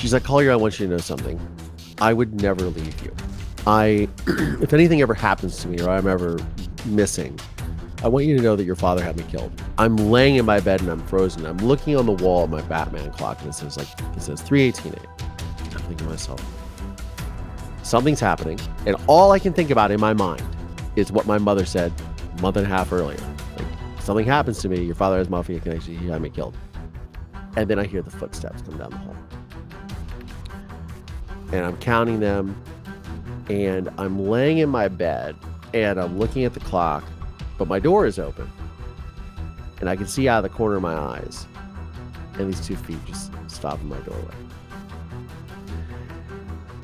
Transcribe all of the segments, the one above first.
She's like, Collier, I want you to know something. I would never leave you. If anything ever happens to me or I'm ever missing, I want you to know that your father had me killed. I'm laying in my bed and I'm frozen. I'm looking on the wall at my Batman clock and it says 3:18 a.m. I'm thinking to myself, something's happening. And all I can think about in my mind is what my mother said a month and a half earlier. Like, something happens to me, your father has mafia connection, he had me killed. And then I hear the footsteps come down the hall. And I'm counting them, and I'm laying in my bed, and I'm looking at the clock, but my door is open. And I can see out of the corner of my eyes, and these 2 feet just stop in my doorway.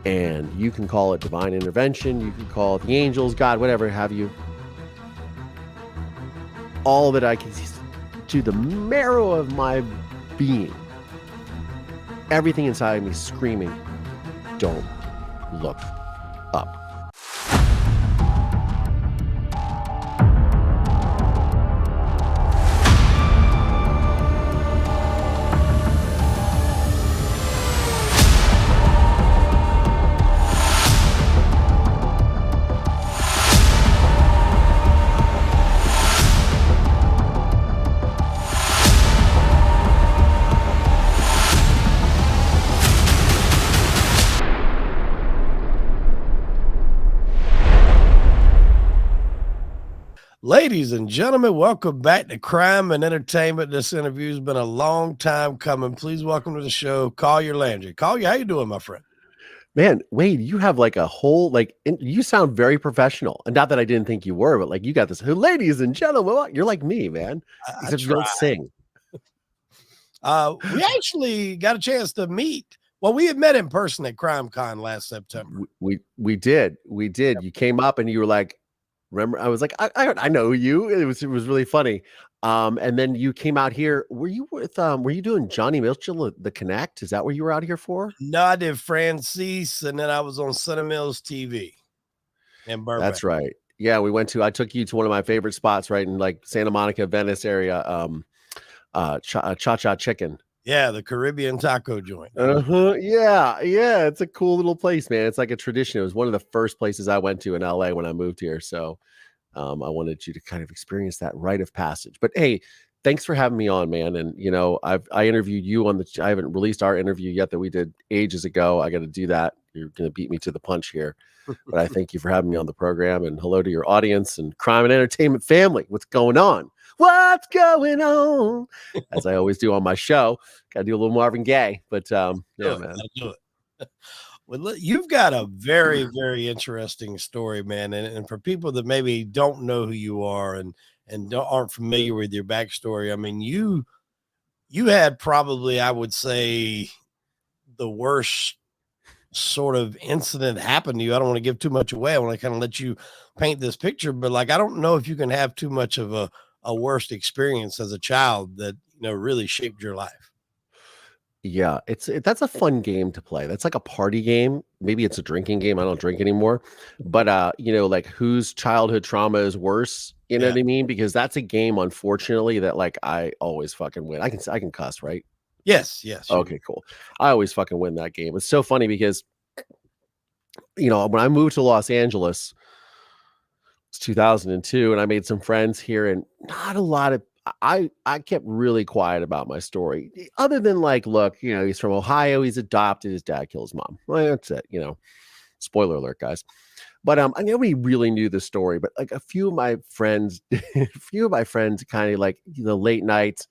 And you can call it divine intervention, you can call it the angels, God, whatever have you. All that I can see to the marrow of my being, everything inside of me screaming, don't look up. Ladies and gentlemen, welcome back to Crime and Entertainment. This interview has been a long time coming. Please welcome to the show, Collier Landry. Collier, how you doing, my friend? Man, Wade, you have like a whole, you sound very professional. And not that I didn't think you were, but like you got this, ladies and gentlemen, you're like me, man. Except you don't sing. We actually got a chance to meet. Well, we had met in person at CrimeCon last September. We did. Yep. You came up and you were like, remember, I was like, I know you. It was really funny. And then you came out here. Were you doing Johnny Mitchell, The Connect? Is that what you were out here for? No, I did Francis, and then I was on Center Mills TV in Burbank. That's right. Yeah, I took you to one of my favorite spots right in like Santa Monica, Venice area. Cha-Cha Chicken. Yeah, the Caribbean taco joint. Yeah. It's a cool little place, man. It's like a tradition. It was one of the first places I went to in LA when I moved here. So I wanted you to kind of experience that rite of passage. But hey, thanks for having me on, man. And I interviewed you I haven't released our interview yet that we did ages ago. I got to do that. You're gonna beat me to the punch here. But I thank you for having me on the program, and hello to your audience and Crime and Entertainment family. What's going on? What's going on? As I always do on my show. Gotta do a little Marvin Gaye, but yeah, man. Do it. Well, you've got a very, very interesting story, man. And for people that maybe don't know who you are and aren't familiar with your backstory, I mean, you had probably, I would say, the worst sort of incident happen to you. I don't want to give too much away. I want to kind of let you paint this picture, but like, I don't know if you can have too much of a worst experience as a child that, really shaped your life. Yeah, that's a fun game to play. That's like a party game. Maybe it's a drinking game. I don't drink anymore, but like whose childhood trauma is worse? You know what I mean? Because that's a game, unfortunately, that like I always fucking win. I can cuss, right? Yes. Okay, cool. I always fucking win that game. It's so funny because, when I moved to Los Angeles, it's 2002, and I made some friends here, and not a lot of, I kept really quiet about my story, other than like, look, he's from Ohio, he's adopted, his dad killed his mom. Well, that's it, spoiler alert, guys. But nobody really knew the story, but like a few of my friends kind of like the late nights,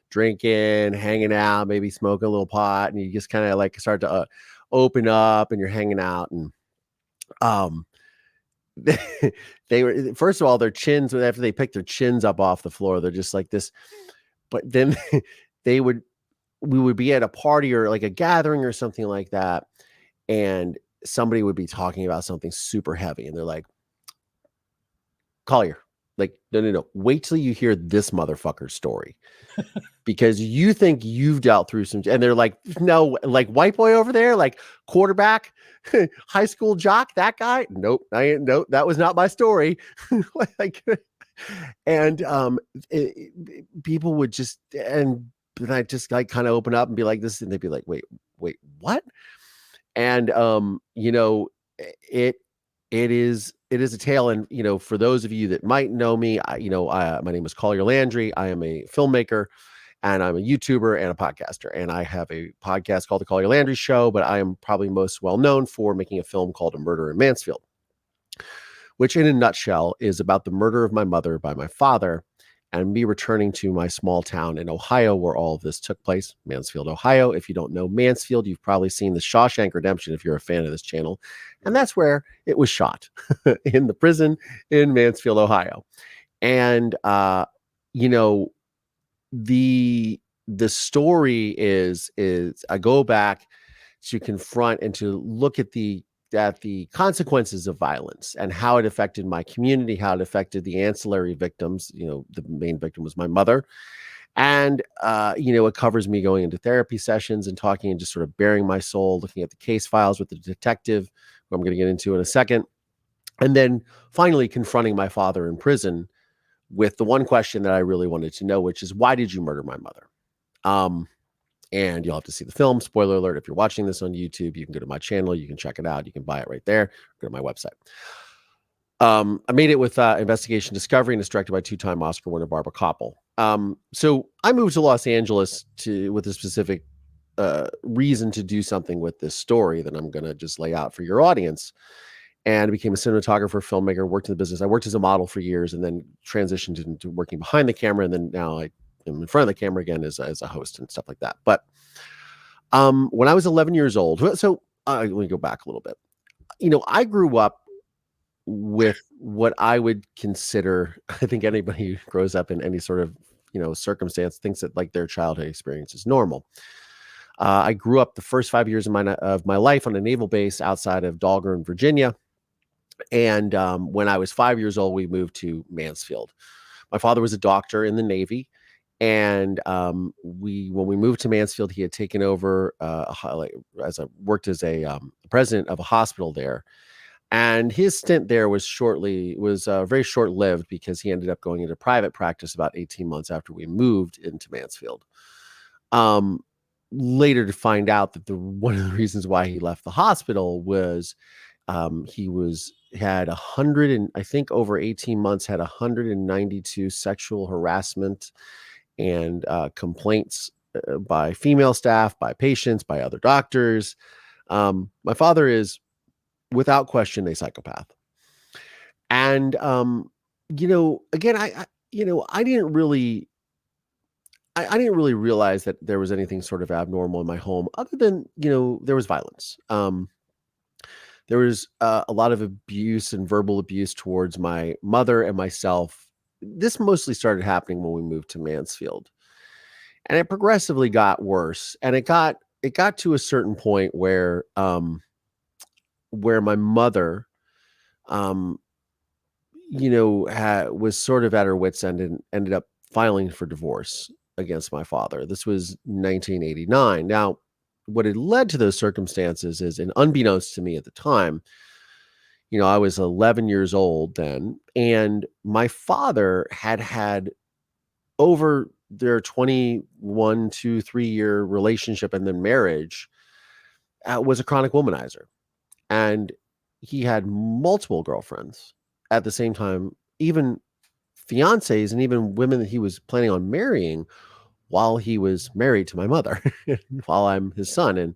drinking, hanging out, maybe smoking a little pot, and you just kind of like start to open up and you're hanging out. And they were, first of all, their chins, after they picked their chins up off the floor, they're just like this. But then we would be at a party or like a gathering or something like that, and somebody would be talking about something super heavy, and they're like, Collier, like, no, wait till you hear this motherfucker's story. Because you think you've dealt through some, and they're like, no, like white boy over there, like quarterback, high school jock, that guy. Nope, that was not my story. And people would just, and I just like kind of open up and be like this, and they'd be like, wait, wait, what? And it it is a tale. And for those of you that might know me, my name is Collier Landry. I am a filmmaker, and I'm a YouTuber and a podcaster. And I have a podcast called The Collier Landry Show, but I am probably most well known for making a film called A Murder in Mansfield, which in a nutshell is about the murder of my mother by my father and me returning to my small town in Ohio where all of this took place, Mansfield, Ohio. If you don't know Mansfield, you've probably seen the Shawshank Redemption if you're a fan of this channel. And that's where it was shot, in the prison in Mansfield, Ohio. And, you know, the story is I go back to confront and to look at the consequences of violence and how it affected my community, how it affected the ancillary victims. The main victim was my mother. And, it covers me going into therapy sessions and talking and just sort of bearing my soul, looking at the case files with the detective, who I'm going to get into in a second. And then finally confronting my father in prison with the one question that I really wanted to know, which is, why did you murder my mother? And you'll have to see the film. Spoiler alert, if you're watching this on YouTube, you can go to my channel, you can check it out, you can buy it right there, go to my website. I made it with Investigation Discovery, and it's directed by two-time Oscar winner Barbara Koppel. So I moved to Los Angeles with a specific reason to do something with this story that I'm going to just lay out for your audience. And I became a cinematographer, filmmaker, worked in the business. I worked as a model for years and then transitioned into working behind the camera. And then now I am in front of the camera again as a host and stuff like that. But when I was 11 years old, so let me go back a little bit. I grew up with what I would consider, I think anybody who grows up in any sort of, circumstance thinks that like their childhood experience is normal. I grew up the first 5 years of my life on a naval base outside of Dahlgren, Virginia. And when I was 5 years old, we moved to Mansfield. My father was a doctor in the Navy. And when we moved to Mansfield, he had taken over worked as a president of a hospital there. And his stint there was very short-lived because he ended up going into private practice about 18 months after we moved into Mansfield. Later to find out that one of the reasons why he left the hospital was he had 100 and I think over 18 months had 192 sexual harassment and complaints by female staff, by patients, by other doctors. My father is without question a psychopath. And again, I didn't really realize that there was anything sort of abnormal in my home other than, there was violence. There was a lot of abuse and verbal abuse towards my mother and myself. This mostly started happening when we moved to Mansfield, and it progressively got worse. And it got to a certain point where my mother, was sort of at her wit's end and ended up filing for divorce against my father. This was 1989. Now, what had led to those circumstances is, and unbeknownst to me at the time, I was 11 years old then, and my father had over their 21, 3 year relationship and then marriage, was a chronic womanizer. And he had multiple girlfriends at the same time, even fiancés and even women that he was planning on marrying while he was married to my mother, while I'm his son. And,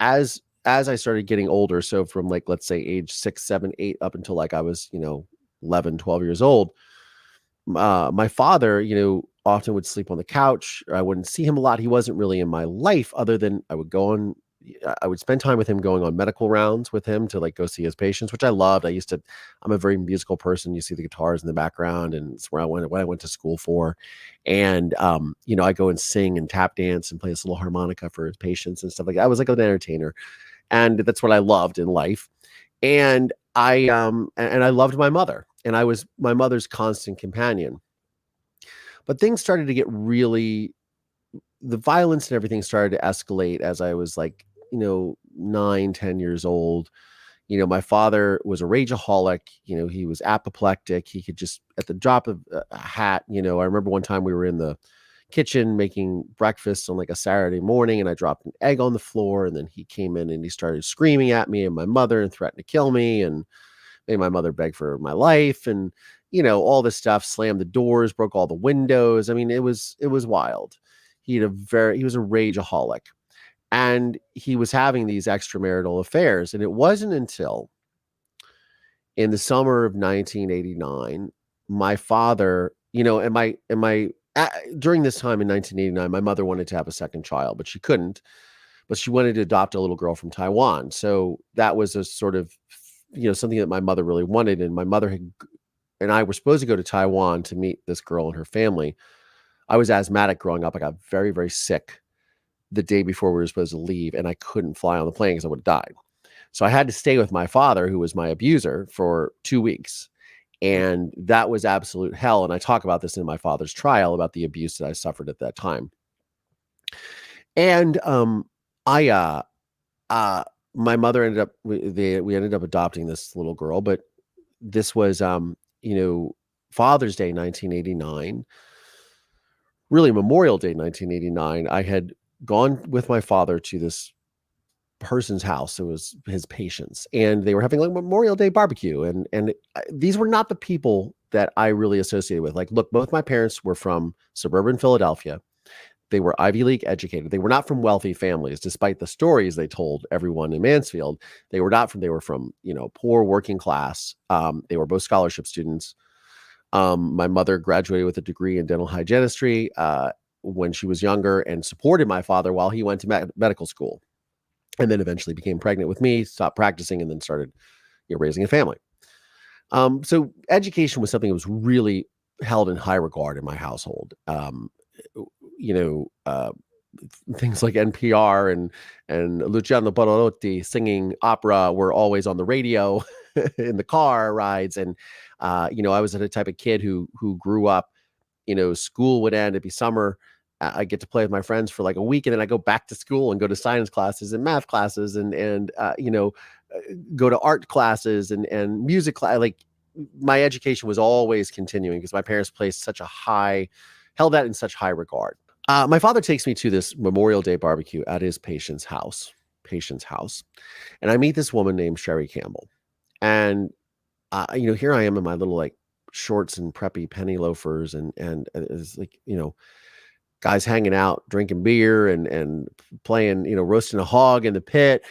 as I started getting older, so from like, let's say age 6, 7, 8, up until like I was, 11, 12 years old, my father, often would sleep on the couch. I wouldn't see him a lot. He wasn't really in my life other than I would spend time with him going on medical rounds with him to like go see his patients, which I loved. I'm a very musical person. You see the guitars in the background, and it's where what I went to school for. And, I go and sing and tap dance and play this little harmonica for his patients and stuff like that. I was like an entertainer, and that's what I loved in life. And I loved my mother, and I was my mother's constant companion. But things started to get the violence and everything started to escalate as I was like, 9, 10 years old. My father was a rageaholic. He was apoplectic. He could just, at the drop of a hat, I remember one time we were in the kitchen making breakfast on like a Saturday morning, and I dropped an egg on the floor, and then he came in and he started screaming at me and my mother and threatened to kill me and made my mother beg for my life and all this stuff, slammed the doors, broke all the windows. I mean, it was wild. He was a rageaholic, and he was having these extramarital affairs. And it wasn't until in the summer of 1989, my father, during this time in 1989, my mother wanted to have a second child, but she couldn't. But she wanted to adopt a little girl from Taiwan. So that was a sort of, something that my mother really wanted. And my mother and I were supposed to go to Taiwan to meet this girl and her family. I was asthmatic growing up. I got very, very sick the day before we were supposed to leave, and I couldn't fly on the plane because I would have died. So I had to stay with my father, who was my abuser, for 2 weeks. And that was absolute hell. And I talk about this in my father's trial about the abuse that I suffered at that time. And I my mother ended up we ended up adopting this little girl, but this was Father's Day 1989, really Memorial Day 1989. I had gone with my father to this person's house. It was his patients, and they were having like Memorial Day barbecue, and these were not the people that I really associated with. Like, look, both my parents were from suburban Philadelphia. They were Ivy League educated. They were not from wealthy families, despite the stories they told everyone in Mansfield. They were from poor working class. They were both scholarship students. My mother graduated with a degree in dental hygienistry when she was younger, and supported my father while he went to medical school, and then eventually became pregnant with me, stopped practicing, and then started raising a family. So education was something that was really held in high regard in my household. Things like NPR and Luciano Pavarotti singing opera were always on the radio in the car rides. And I was the type of kid who grew up, school would end, it'd be summer. I get to play with my friends for like a week, and then I go back to school and go to science classes and math classes and go to art classes and music class. Like, my education was always continuing because my parents held that in such high regard. My father takes me to this Memorial Day barbecue at his patient's house, and I meet this woman named Sherry Campbell. And here I am in my little like shorts and preppy penny loafers, and it's like guys hanging out, drinking beer and playing, roasting a hog in the pit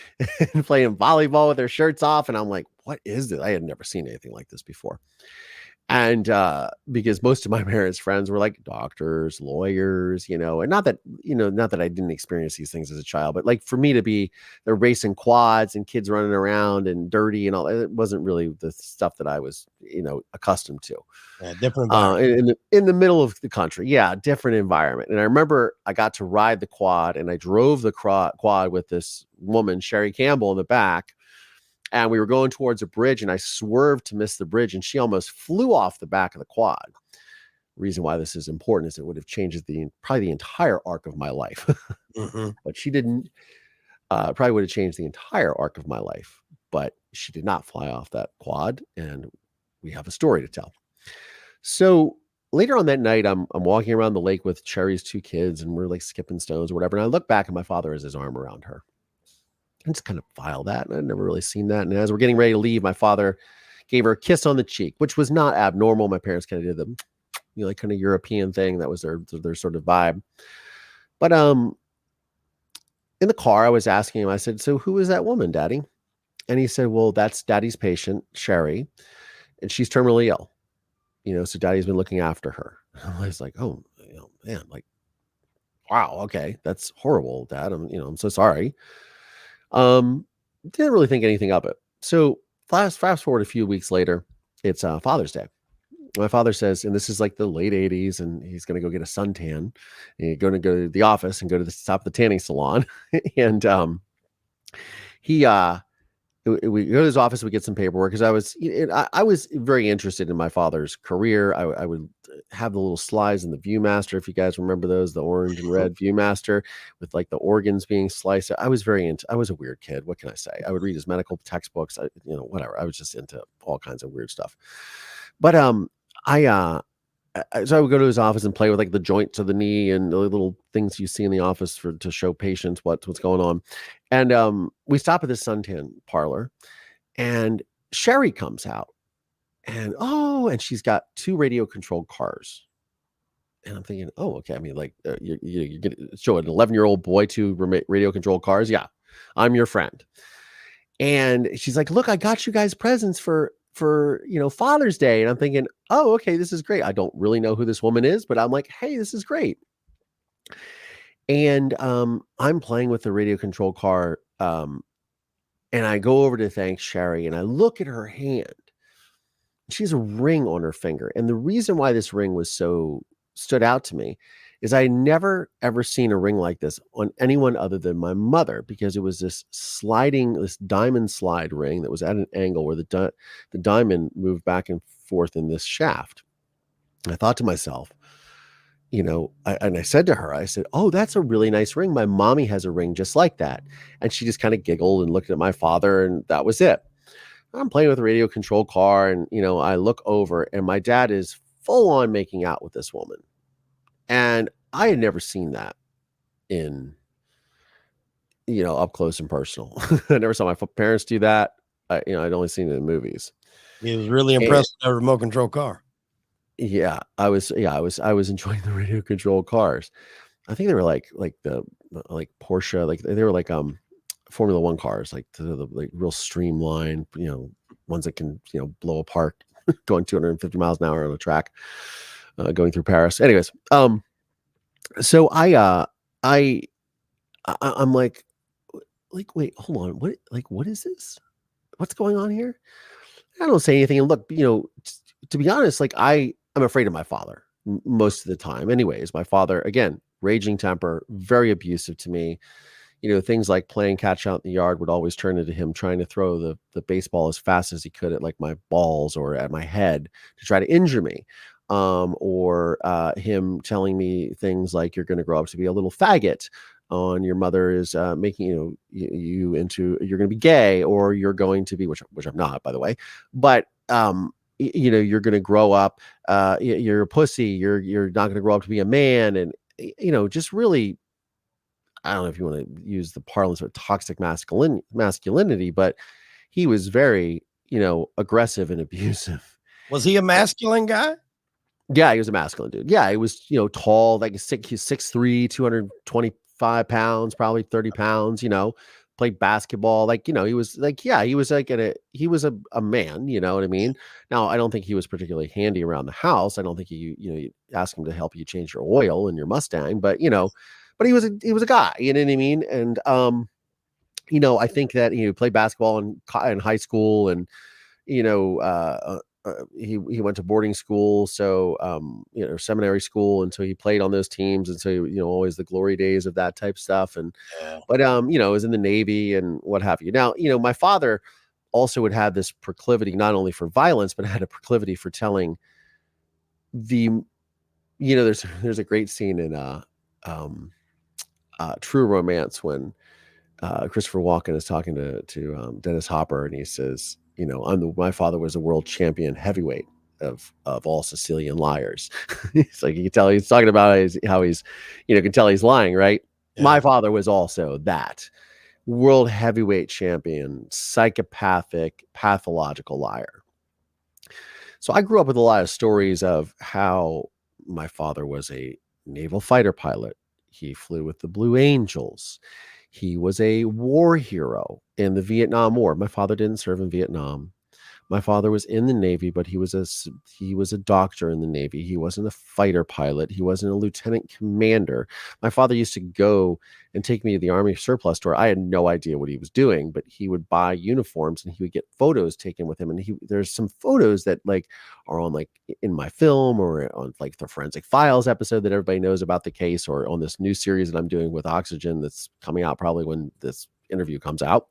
and playing volleyball with their shirts off. And I'm like, what is this? I had never seen anything like this before. And because most of my parents' friends were like doctors, lawyers, and not that I didn't experience these things as a child, but like for me to be they're racing quads and kids running around and dirty and all, it wasn't really the stuff that I was, accustomed to. Yeah, different environment. In the middle of the country. Yeah, different environment. And I remember I got to ride the quad, and I drove the quad with this woman, Sherry Campbell, in the back. And we were going towards a bridge, and I swerved to miss the bridge, and she almost flew off the back of the quad. The reason why this is important is it would have changed probably the entire arc of my life. But she didn't. Probably would have changed the entire arc of my life, but she did not fly off that quad, and we have a story to tell. So later on that night, I'm walking around the lake with Cherry's 2 kids, and we're like skipping stones or whatever. And I look back, and my father has his arm around her. And just kind of file that. And I'd never really seen that. And as we're getting ready to leave, my father gave her a kiss on the cheek, which was not abnormal. My parents kind of did the, like kind of European thing. That was their sort of vibe. But in the car, I was asking him, I said, so who is that woman, Daddy? And he said, well, that's Daddy's patient, Sherry, and she's terminally ill. So Daddy's been looking after her. And I was like, oh, man, like, wow, okay, that's horrible, Dad. I'm so sorry. Didn't really think anything of it. So fast forward a few weeks later, it's Father's Day. My father says, and this is like the late 80s, and he's going to go get a suntan, and he's going to go to the office and go to the top of the tanning salon. And we go to his office, we get some paperwork, because I was very interested in my father's career. I would have the little slides in the Viewmaster, if you guys remember those, the orange and red Viewmaster with like the organs being sliced. I was a weird kid. What can I say? I would read his medical textbooks, whatever. I was just into all kinds of weird stuff. But So I would go to his office and play with like the joints of the knee and the little things you see in the office to show patients what's going on. And we stop at this suntan parlor, and Sherry comes out, and she's got two radio controlled cars. And I'm thinking, oh, okay. I mean, like you get show an 11-year-old boy two radio controlled cars. Yeah, I'm your friend. And she's like, look, I got you guys presents for Father's Day. And I'm thinking, oh, okay, this is great. I don't really know who this woman is, but I'm like, hey, this is great. And I'm playing with the radio control car, and I go over to thank Sherry, and I look at her hand. She has a ring on her finger, and the reason why this ring was so stood out to me is I never ever seen a ring like this on anyone other than my mother, because it was this diamond slide ring that was at an angle where the diamond moved back and forth in this shaft. And I thought to myself, and I said to her, I said, oh, that's a really nice ring. My mommy has a ring just like that. And she just kind of giggled and looked at my father, and that was it. I'm playing with a radio control car, and I look over, and my dad is full on making out with this woman. And I had never seen that in, up close and personal. I never saw my parents do that. I'd only seen it in movies. He was really impressed with that remote control car. Yeah, I was enjoying the radio control cars. I think they were like Porsche, like they were like Formula One cars, like the like real streamlined, ones that can blow apart, going 250 miles an hour on a track, going through Paris. Anyways, so I'm like, wait, hold on, what is this? What's going on here? I don't say anything, and look, to be honest, like I'm afraid of my father most of the time. Anyways, my father, again, raging temper, very abusive to me. Things like playing catch out in the yard would always turn into him trying to throw the baseball as fast as he could at like my balls or at my head to try to injure me. Or him telling me things like, you're going to grow up to be a little faggot, on your mother is making you into, you're going to be gay, or you're going to be, which I'm not, by the way, but you're going to grow up, you're a pussy, you're not going to grow up to be a man. And just really, I don't know if you want to use the parlance of toxic masculinity, but he was very, aggressive and abusive. Was he a masculine guy? Yeah, he was a masculine dude. Yeah, he was, tall, like he's 6'3", 225 pounds, probably 30 pounds, played basketball. Like, he was like, yeah, he was like, he was a man, you know what I mean? Now, I don't think he was particularly handy around the house. I don't think you ask him to help you change your oil in your Mustang, but, but he was a guy, you know what I mean? And, I think that, played basketball in high school, and, he went to boarding school, so seminary school, and so he played on those teams, and so always the glory days of that type stuff. And but was in the Navy and what have you. Now, my father also would have this proclivity not only for violence, but had a proclivity for telling there's a great scene in True Romance when Christopher Walken is talking to Dennis Hopper, and he says, my father was a world champion heavyweight of all Sicilian liars. It's like, you can tell he's talking about how he's, can tell he's lying, right? Yeah. My father was also that world heavyweight champion, psychopathic, pathological liar. So I grew up with a lot of stories of how my father was a naval fighter pilot. He flew with the Blue Angels. He was a war hero in the Vietnam War. My father didn't serve in Vietnam. My father was in the Navy, but he was a doctor in the Navy. He wasn't a fighter pilot. He wasn't a lieutenant commander. My father used to go and take me to the Army surplus store. I had no idea what he was doing, but he would buy uniforms, and he would get photos taken with him. And there's some photos that like are on like in my film, or on like the Forensic Files episode that everybody knows about the case, or on this new series that I'm doing with Oxygen that's coming out probably when this interview comes out.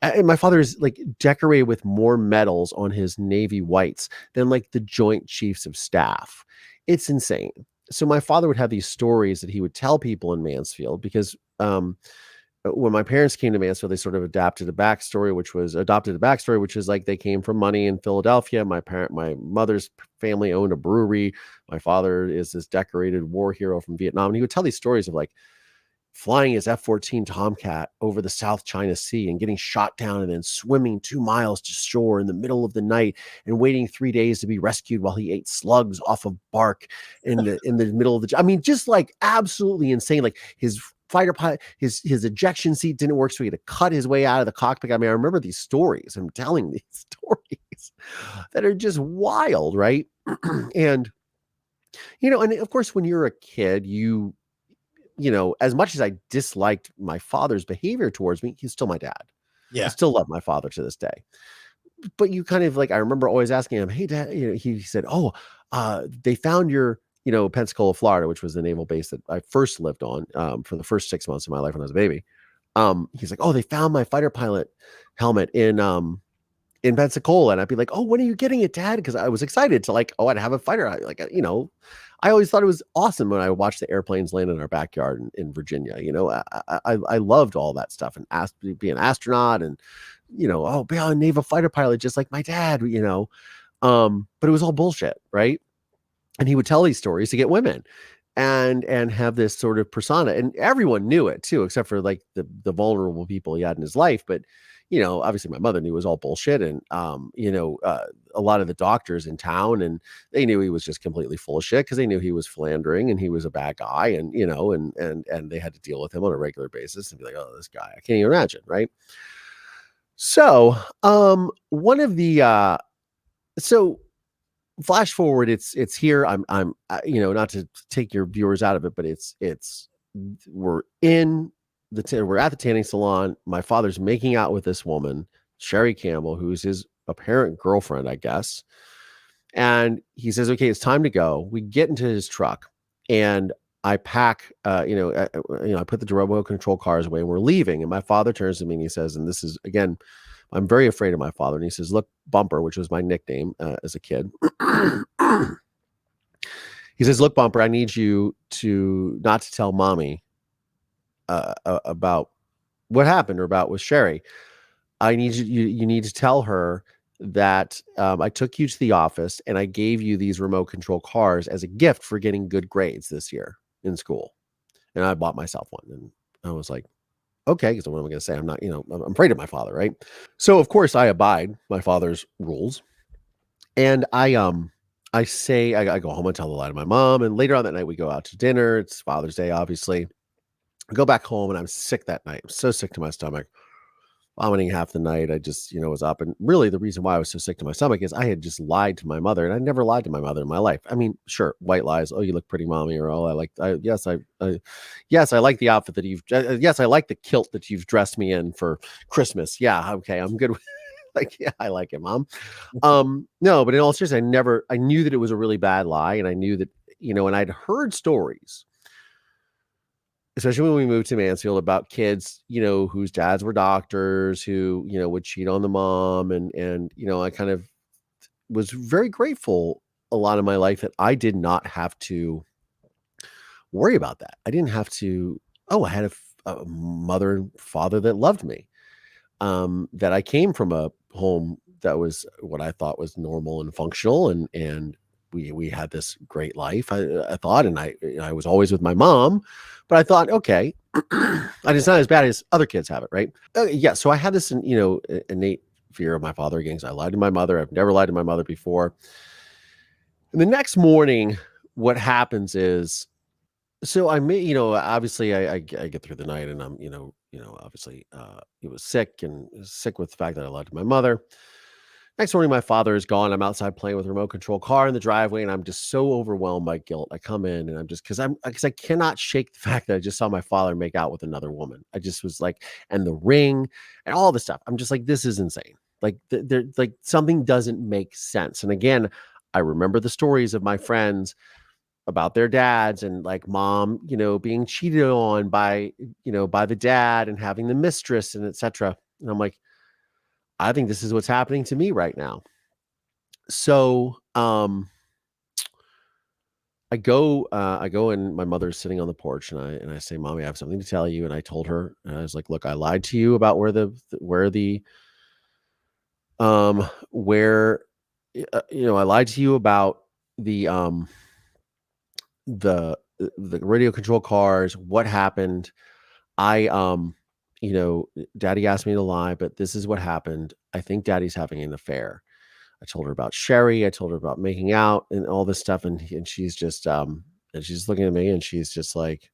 And my father is like decorated with more medals on his Navy whites than like the Joint Chiefs of Staff. It's insane. So my father would have these stories that he would tell people in Mansfield, because when my parents came to Mansfield, they sort of adopted a backstory, which is like they came from money in Philadelphia. My mother's family owned a brewery. My father is this decorated war hero from Vietnam. And he would tell these stories of like flying his F-14 Tomcat over the South China Sea and getting shot down and then swimming 2 miles to shore in the middle of the night and waiting 3 days to be rescued while he ate slugs off of bark in the middle of the. I mean, just like absolutely insane. Like his fighter pilot, his ejection seat didn't work, so he had to cut his way out of the cockpit. I mean, I remember these stories. I'm telling these stories that are just wild, right? And and of course, when you're a kid, as much as I disliked my father's behavior towards me, he's still my dad. Yeah. I still love my father to this day. But you kind of like, I remember always asking him, "Hey, Dad," he said, "Oh, they found your, Pensacola, Florida, which was the naval base that I first lived on for the first 6 months of my life when I was a baby." He's like, "Oh, they found my fighter pilot helmet in Pensacola." And I'd be like, "Oh, when are you getting it, Dad?" Because I was excited to like, oh, I'd have a fighter. I always thought it was awesome when I watched the airplanes land in our backyard in Virginia. I loved all that stuff and asked to be an astronaut and, oh, be a naval fighter pilot, just like my dad, but it was all bullshit. Right. And he would tell these stories to get women and have this sort of persona, and everyone knew it too, except for like the vulnerable people he had in his life. But obviously my mother knew it was all bullshit, and a lot of the doctors in town, and they knew he was just completely full of shit because they knew he was philandering and he was a bad guy, and and they had to deal with him on a regular basis and be like, "Oh, this guy, I can't even imagine." Right. So one of the so flash forward, it's here. I'm not to take your viewers out of it, but it's we're we're at the tanning salon. My father's making out with this woman, Sherry Campbell, who's his apparent girlfriend, I guess. And he says, "Okay, it's time to go." We get into his truck, and I pack, I put the remote control cars away, and we're leaving. And my father turns to me and he says, and this is again, I'm very afraid of my father. And he says, "Look, Bumper," which was my nickname as a kid. He says, "Look, Bumper, I need you to not to tell mommy about what happened or about with Sherry. I need you need to tell her that I took you to the office and I gave you these remote control cars as a gift for getting good grades this year in school. And I bought myself one." And I was like, "Okay," because what am I going to say? I'm not, I'm afraid of my father, right? So of course I abide my father's rules, and I say I go home and tell the lie to my mom, and later on that night we go out to dinner. It's Father's Day, obviously. I go back home and I'm sick that night. I'm so sick to my stomach, vomiting half the night. I just, was up. And really the reason why I was so sick to my stomach is I had just lied to my mother, and I never lied to my mother in my life. I mean, sure, white lies. "Oh, you look pretty, mommy," or, "Oh, yes, I like the outfit that yes, I like the kilt that you've dressed me in for Christmas. Yeah. Okay. I'm good with like, yeah, I like it, mom." No, but in all seriousness, I knew that it was a really bad lie. And I knew that, and I'd heard stories, especially when we moved to Mansfield, about kids, whose dads were doctors who, would cheat on the mom. And, I kind of was very grateful a lot of my life that I did not have to worry about that. I didn't have to, I had a mother and father that loved me. That I came from a home that was what I thought was normal and functional, and we had this great life. I thought, and I was always with my mom, but I thought, okay, and it's not as bad as other kids have it, right? Yeah. So I had this, innate fear of my father again, because I lied to my mother. I've never lied to my mother before. And the next morning, what happens is, so I may, obviously I get through the night, and I'm, obviously he was sick and sick with the fact that I lied to my mother. Next morning, my father is gone. I'm outside playing with a remote control car in the driveway, and I'm just so overwhelmed by guilt. I come in and I'm just, because I cannot shake the fact that I just saw my father make out with another woman. I just was like, and the ring and all this stuff. I'm just like, this is insane. Like there, like something doesn't make sense. And again, I remember the stories of my friends about their dads, and like mom, being cheated on by the dad and having the mistress and etc. And I'm like, I think this is what's happening to me right now. So I go and my mother's sitting on the porch, and I say, "Mommy, I have something to tell you." And I told her, and I was like, "Look, I lied to you about where I lied to you about the the radio control cars, what happened. I Daddy asked me to lie, but this is what happened. I think Daddy's having an affair." I told her about Sherry. I told her about making out and all this stuff, and she's just and she's looking at me, and she's like,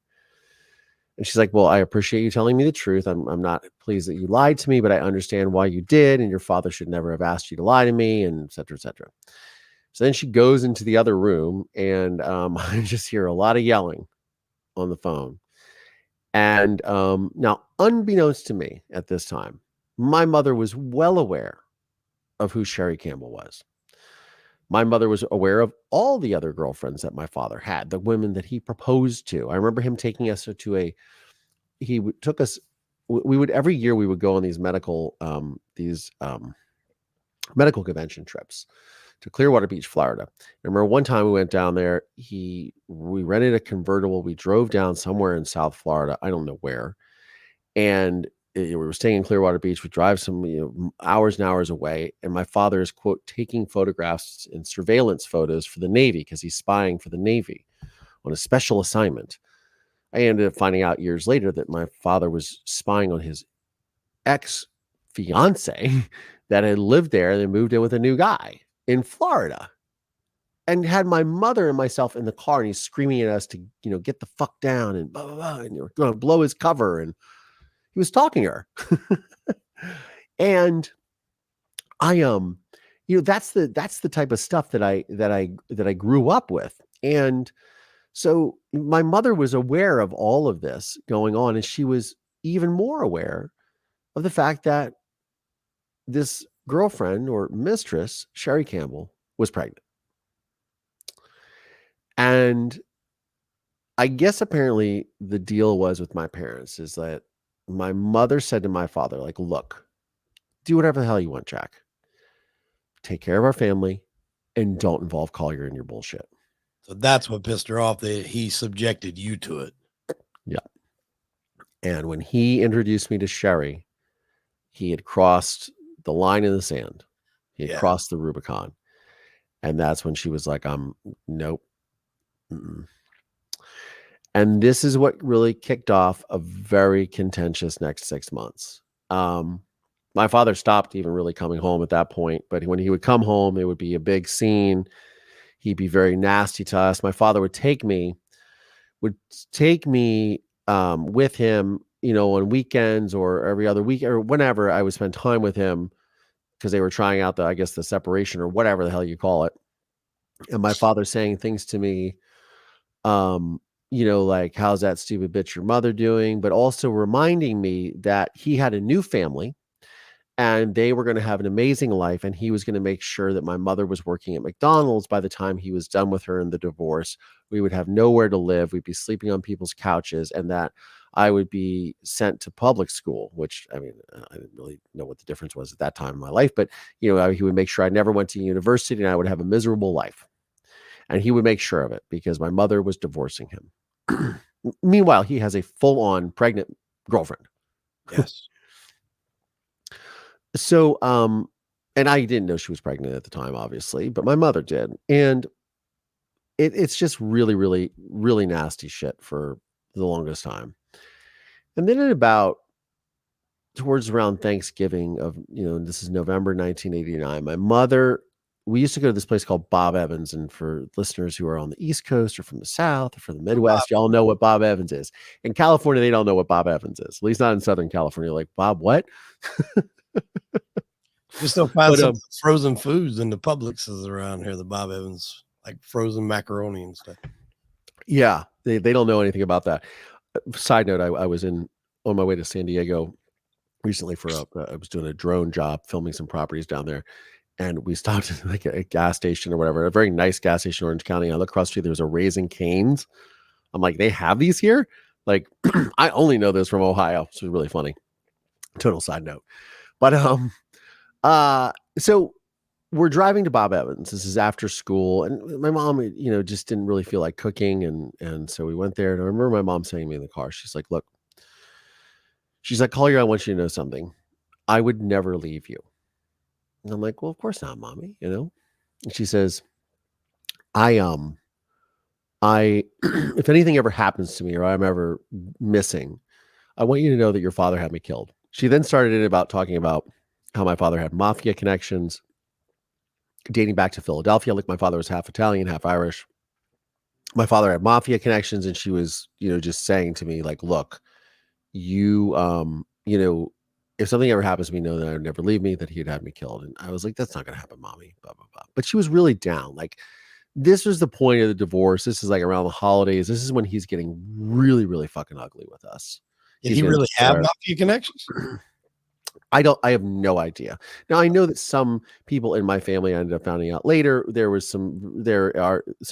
"Well, I appreciate you telling me the truth. I'm not pleased that you lied to me, but I understand why you did, and your father should never have asked you to lie to me," and et cetera, et cetera. So then she goes into the other room, and I just hear a lot of yelling on the phone. And now, unbeknownst to me at this time, my mother was well aware of who Sherry Campbell was. My mother was aware of all the other girlfriends that my father had, the women that he proposed to. I remember him taking us to took us, we would, every year we would go on these medical convention trips to Clearwater Beach, Florida. I remember one time we went down there, we rented a convertible. We drove down somewhere in South Florida. I don't know where. And we were staying in Clearwater Beach. We drive some hours and hours away, and my father is, quote, taking photographs and surveillance photos for the Navy because he's spying for the Navy on a special assignment. I ended up finding out years later that my father was spying on his ex-fiance that had lived there and then moved in with a new guy in Florida, and had my mother and myself in the car, and he's screaming at us to get the fuck down and blah blah blah, and you're going to blow his cover, and he was talking to her. And I that's the type of stuff that I grew up with. And so my mother was aware of all of this going on, and she was even more aware of the fact that this girlfriend or mistress, Sherry Campbell, was pregnant. And I guess apparently the deal was with my parents is that my mother said to my father, like, "Look, do whatever the hell you want, Jack. Take care of our family and don't involve Collier in your bullshit." So that's what pissed her off, that he subjected you to it. Yeah. And when he introduced me to Sherry, he had crossed the line in the sand. He had crossed the Rubicon. And that's when she was like, nope. Mm-mm. And this is what really kicked off a very contentious next 6 months. My father stopped even really coming home at that point, but when he would come home, it would be a big scene. He'd be very nasty to us. My father would take me with him, on weekends or every other week or whenever I would spend time with him, because they were trying out the separation or whatever the hell you call it. And my father saying things to me, like, "How's that stupid bitch your mother doing?" But also reminding me that he had a new family and they were going to have an amazing life. And he was going to make sure that my mother was working at McDonald's by the time he was done with her in the divorce. We would have nowhere to live. We'd be sleeping on people's couches, and that I would be sent to public school, which, I mean, I didn't really know what the difference was at that time in my life, but, he would make sure I never went to university and I would have a miserable life. And he would make sure of it because my mother was divorcing him. Meanwhile, he has a full-on pregnant girlfriend. Yes. So, and I didn't know she was pregnant at the time, obviously, but my mother did. And it's just really, really, really nasty shit for the longest time. And then towards around Thanksgiving of, this is November 1989, we used to go to this place called Bob Evans. And for listeners who are on the East Coast or from the South or from the Midwest, y'all know what Bob Evans is. In California, they don't know what Bob Evans is, at least not in Southern California. Like, Bob, what? You still find some frozen foods in the Publixes around here, the Bob Evans, like frozen macaroni and stuff. Yeah, they don't know anything about that. Side note, I was on my way to San Diego recently I was doing a drone job, filming some properties down there. And we stopped at like a gas station or whatever, a very nice gas station in Orange County. I look across the street, there's a Raising Cane's. I'm like, they have these here? Like, I only know this from Ohio. So it's really funny. Total side note. But so we're driving to Bob Evans. This is after school, and my mom, just didn't really feel like cooking, and so we went there. And I remember my mom saying to me in the car, she's like, "Look," she's like, "Collier, I want you to know something. I would never leave you." And I'm like, "Well, of course not, mommy." And she says, "I I if anything ever happens to me or I'm ever missing, I want you to know that your father had me killed." She then started in about talking about how my father had mafia connections dating back to Philadelphia. Like my father was half Italian, half Irish. My father had mafia connections, and she was, just saying to me, like, "Look, you, if something ever happens to me, know that I would never leave me, that he'd have me killed." And I was like, "That's not gonna happen, mommy." Blah blah blah. But she was really down. Like this was the point of the divorce. This is like around the holidays. This is when he's getting really, really fucking ugly with us. Did He's he getting really have mafia connections? I have no idea. Now I know that some people in my family I ended up finding out later. There are some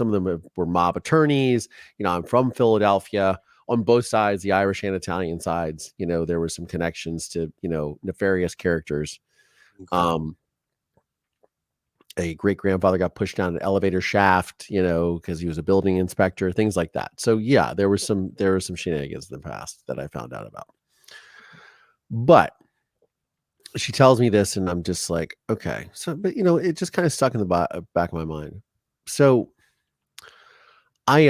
of them were mob attorneys. I'm from Philadelphia. On both sides, the Irish and Italian sides, there were some connections to, nefarious characters. Okay. A great grandfather got pushed down an elevator shaft, because he was a building inspector, things like that. So yeah, there were some shenanigans in the past that I found out about. But she tells me this, and I'm just like, okay. So, but it just kind of stuck in the back of my mind. So I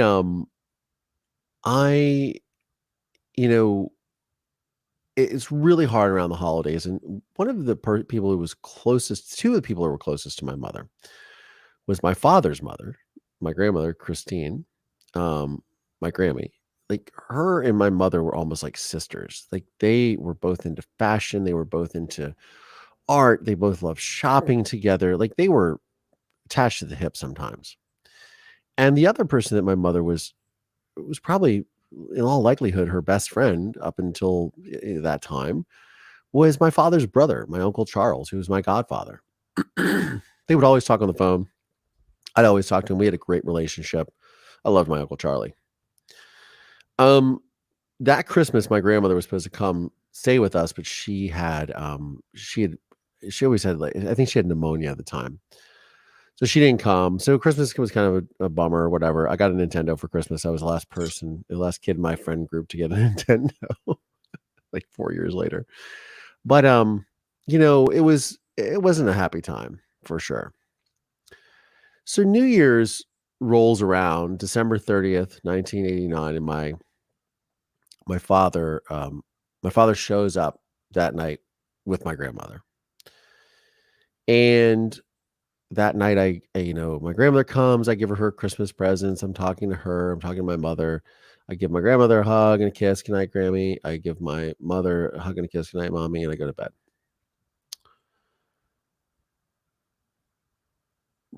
I you know it's really hard around the holidays, and one of the people who was closest, two of the people who were closest to my mother, was my father's mother, my grandmother Christine, my Grammy. Like her and my mother were almost like sisters. Like they were both into fashion, they were both into art, they both loved shopping together. Like they were attached to the hip sometimes. And the other person that my mother was probably in all likelihood her best friend up until that time was my father's brother, my uncle Charles, who was my godfather. They would always talk on the phone. I'd always talk to him. We had a great relationship. I loved my uncle Charlie. Um, that Christmas, my grandmother was supposed to come stay with us, but she always had, like, I think she had pneumonia at the time. So she didn't come. So Christmas was kind of a bummer or whatever. I got a Nintendo for Christmas. I was the last kid in my friend group to get a Nintendo like 4 years later. But it wasn't a happy time for sure. So New Year's rolls around December 30th, 1989, and my my father shows up that night with my grandmother. And that night my grandmother comes, I give her Christmas presents. I'm talking to her, I'm talking to my mother. I give my grandmother a hug and a kiss, "Good night, Grammy." I give my mother a hug and a kiss, "Good night, mommy," and I go to bed.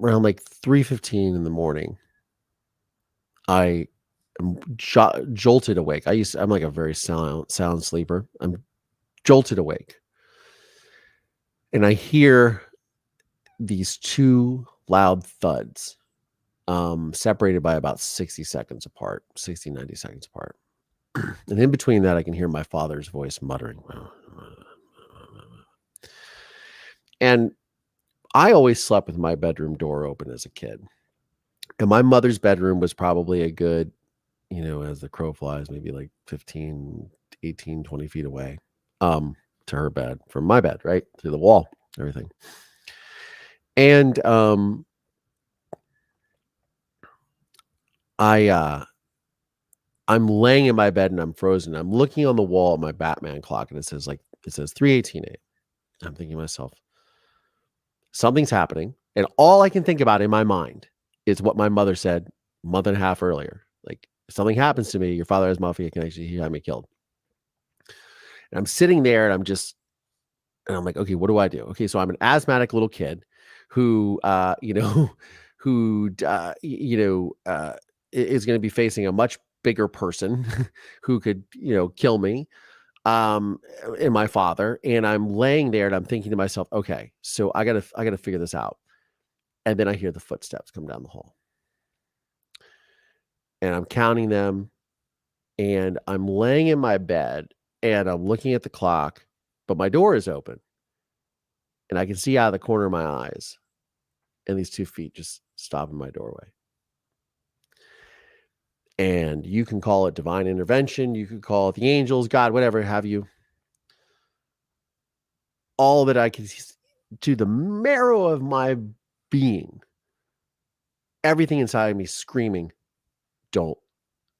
Around like 3:15 in the morning, I am jolted awake. I'm like a very sound sleeper. I'm jolted awake. And I hear these two loud thuds, separated by about 60 seconds apart, 60, 90 seconds apart. And in between that, I can hear my father's voice muttering. And I always slept with my bedroom door open as a kid. And my mother's bedroom was probably a good, as the crow flies, maybe like 15, 18, 20 feet away, to her bed from my bed, right? To the wall, everything. And I'm laying in my bed and I'm frozen. I'm looking on the wall at my Batman clock, and it says 3:18 a.m. I'm thinking to myself, something's happening. And all I can think about in my mind is what my mother said a month and a half earlier. Like, if something happens to me, your father has mafia connections, he had me killed. And I'm sitting there and I'm like, okay, what do I do? Okay, so I'm an asthmatic little kid who, who, is going to be facing a much bigger person who could, kill me, and my father. And I'm laying there and I'm thinking to myself, okay, so I gotta figure this out. And then I hear the footsteps come down the hall, and I'm counting them, and I'm laying in my bed and I'm looking at the clock, but my door is open and I can see out of the corner of my eyes and these 2 feet just stop in my doorway. And you can call it divine intervention, you could call it the angels, God, whatever have you. All of it, I can to the marrow of my being, everything inside of me screaming, don't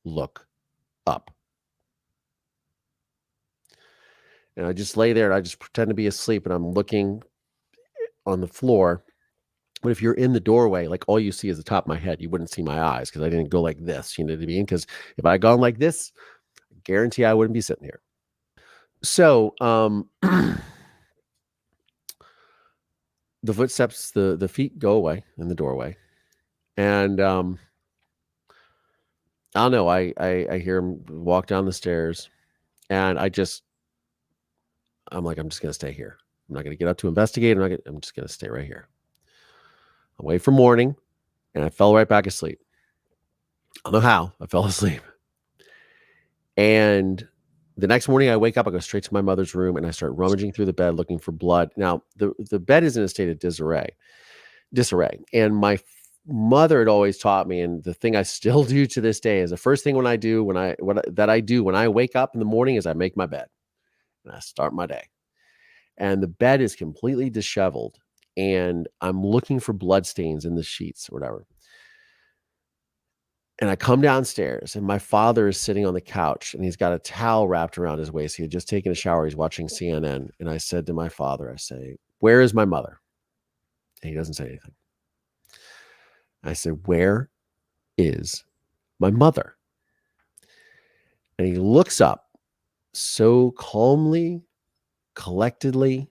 look up. And I just lay there and I just pretend to be asleep and I'm looking on the floor. But if you're in the doorway, like all you see is the top of my head. You wouldn't see my eyes because I didn't go like this, you know what I mean? Because if I had gone like this, I guarantee I wouldn't be sitting here. So the footsteps, the feet go away in the doorway. And I don't know, I hear him walk down the stairs and I'm like, I'm just gonna stay here. I'm not gonna get up to investigate. I'm just gonna stay right here. I'll wait for morning. And I fell right back asleep. I don't know how I fell asleep. And the next morning I wake up, I go straight to my mother's room and I start rummaging through the bed looking for blood. Now the bed is in a state of disarray. And my mother had always taught me, and the thing I still do to this day is the first thing I do when I wake up in the morning is I make my bed and I start my day. And the bed is completely disheveled and I'm looking for blood stains in the sheets or whatever. And I come downstairs and my father is sitting on the couch and he's got a towel wrapped around his waist. He had just taken a shower. He's watching CNN. And I said to my father, I say, where is my mother? And he doesn't say anything. I said, where is my mother? And he looks up so calmly, collectedly,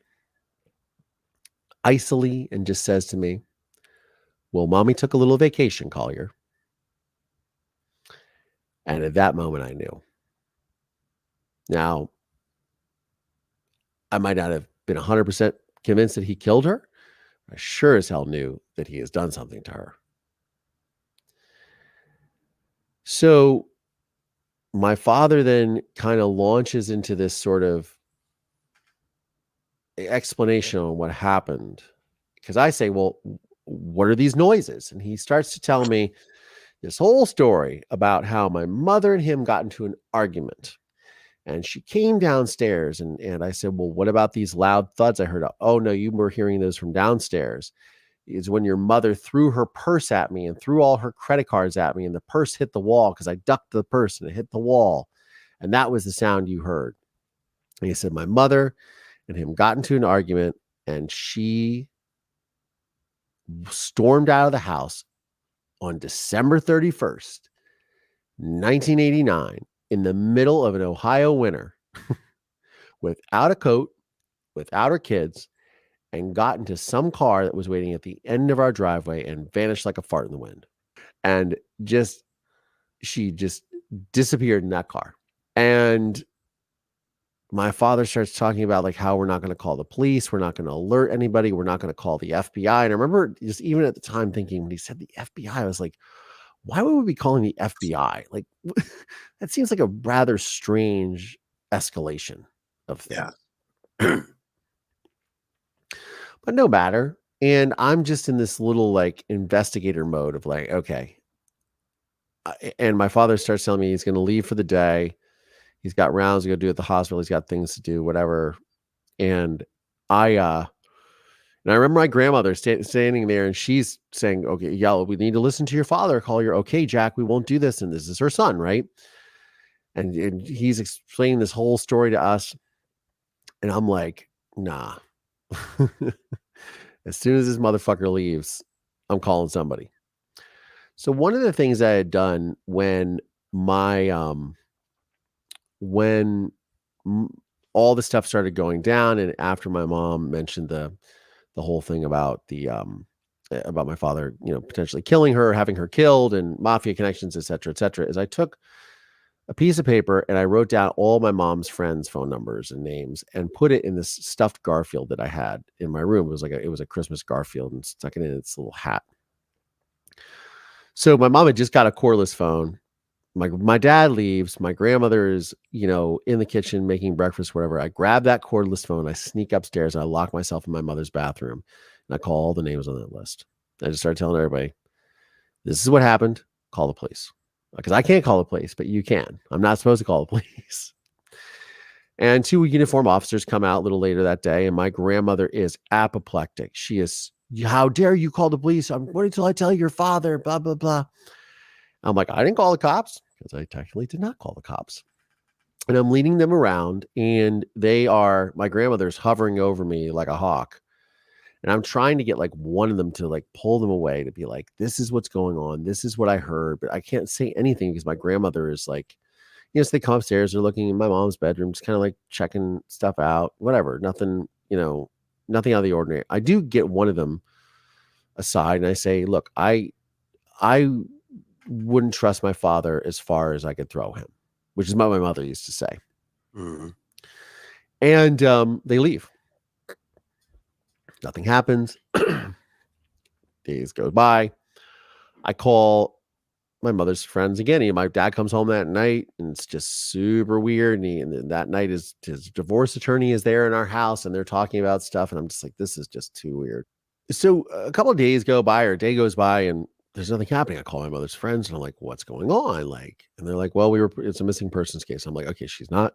icily, and just says to me, well, mommy took a little vacation, Collier. And at that moment, I knew. Now, I might not have been 100% convinced that he killed her. I sure as hell knew that he has done something to her. So my father then kind of launches into this sort of explanation on what happened. Because I say, well, what are these noises? And he starts to tell me this whole story about how my mother and him got into an argument. And she came downstairs and I said, well, what about these loud thuds I heard? Oh, no, you were hearing those from downstairs. Is when your mother threw her purse at me and threw all her credit cards at me and the purse hit the wall because I ducked the purse and it hit the wall. And that was the sound you heard. And he said, my mother and him got into an argument and she stormed out of the house on December 31st, 1989, in the middle of an Ohio winter without a coat, without her kids, and got into some car that was waiting at the end of our driveway and vanished like a fart in the wind. And she just disappeared in that car. And my father starts talking about like how we're not going to call the police. We're not going to alert anybody. We're not going to call the FBI. And I remember just even at the time thinking when he said the FBI, I was like, why would we be calling the FBI? Like that seems like a rather strange escalation of things. Yeah. But no matter. And I'm just in this little like investigator mode of like, okay. And my father starts telling me he's going to leave for the day. He's got rounds to go do at the hospital. He's got things to do, whatever. And I remember my grandmother standing there and she's saying, okay, yeah, we need to listen to your father. Collier. Okay, Jack, we won't do this. And this is her son, right? And he's explaining this whole story to us. And I'm like, nah. As soon as this motherfucker leaves, I'm calling somebody. So one of the things I had done when all the stuff started going down, and after my mom mentioned the whole thing about about my father, potentially killing her, having her killed, and mafia connections, et cetera, is I took a piece of paper and I wrote down all my mom's friends' phone numbers and names and put it in this stuffed Garfield that I had in my room. It was a Christmas Garfield and stuck it in its little hat. So my mom had just got a cordless phone. My dad leaves. My grandmother is, in the kitchen making breakfast, whatever. I grab that cordless phone. I sneak upstairs and I lock myself in my mother's bathroom and I call all the names on that list. I just started telling everybody, this is what happened. Call the police. Because I can't call the police, but you can. I'm not supposed to call the police. And 2 uniformed officers come out a little later that day, and my grandmother is apoplectic. She is, how dare you call the police? I'm waiting until I tell your father, blah, blah, blah. I'm like, I didn't call the cops because I technically did not call the cops. And I'm leading them around, and my grandmother's hovering over me like a hawk. And I'm trying to get like one of them to like pull them away to be like, this is what's going on. This is what I heard, but I can't say anything because my grandmother is like, so they come upstairs, they're looking in my mom's bedroom, just kind of like checking stuff out, whatever, nothing, nothing out of the ordinary. I do get one of them aside and I say, look, I wouldn't trust my father as far as I could throw him, which is what my mother used to say. Mm-hmm. And they leave. Nothing happens. Days go by. I call my mother's friends again. My dad comes home that night and it's just super weird. And that night his divorce attorney is there in our house and they're talking about stuff. And I'm just like, this is just too weird. So a couple of days go by or a day goes by and there's nothing happening. I call my mother's friends and I'm like, what's going on? And they're like, well, it's a missing persons case. I'm like, okay, she's not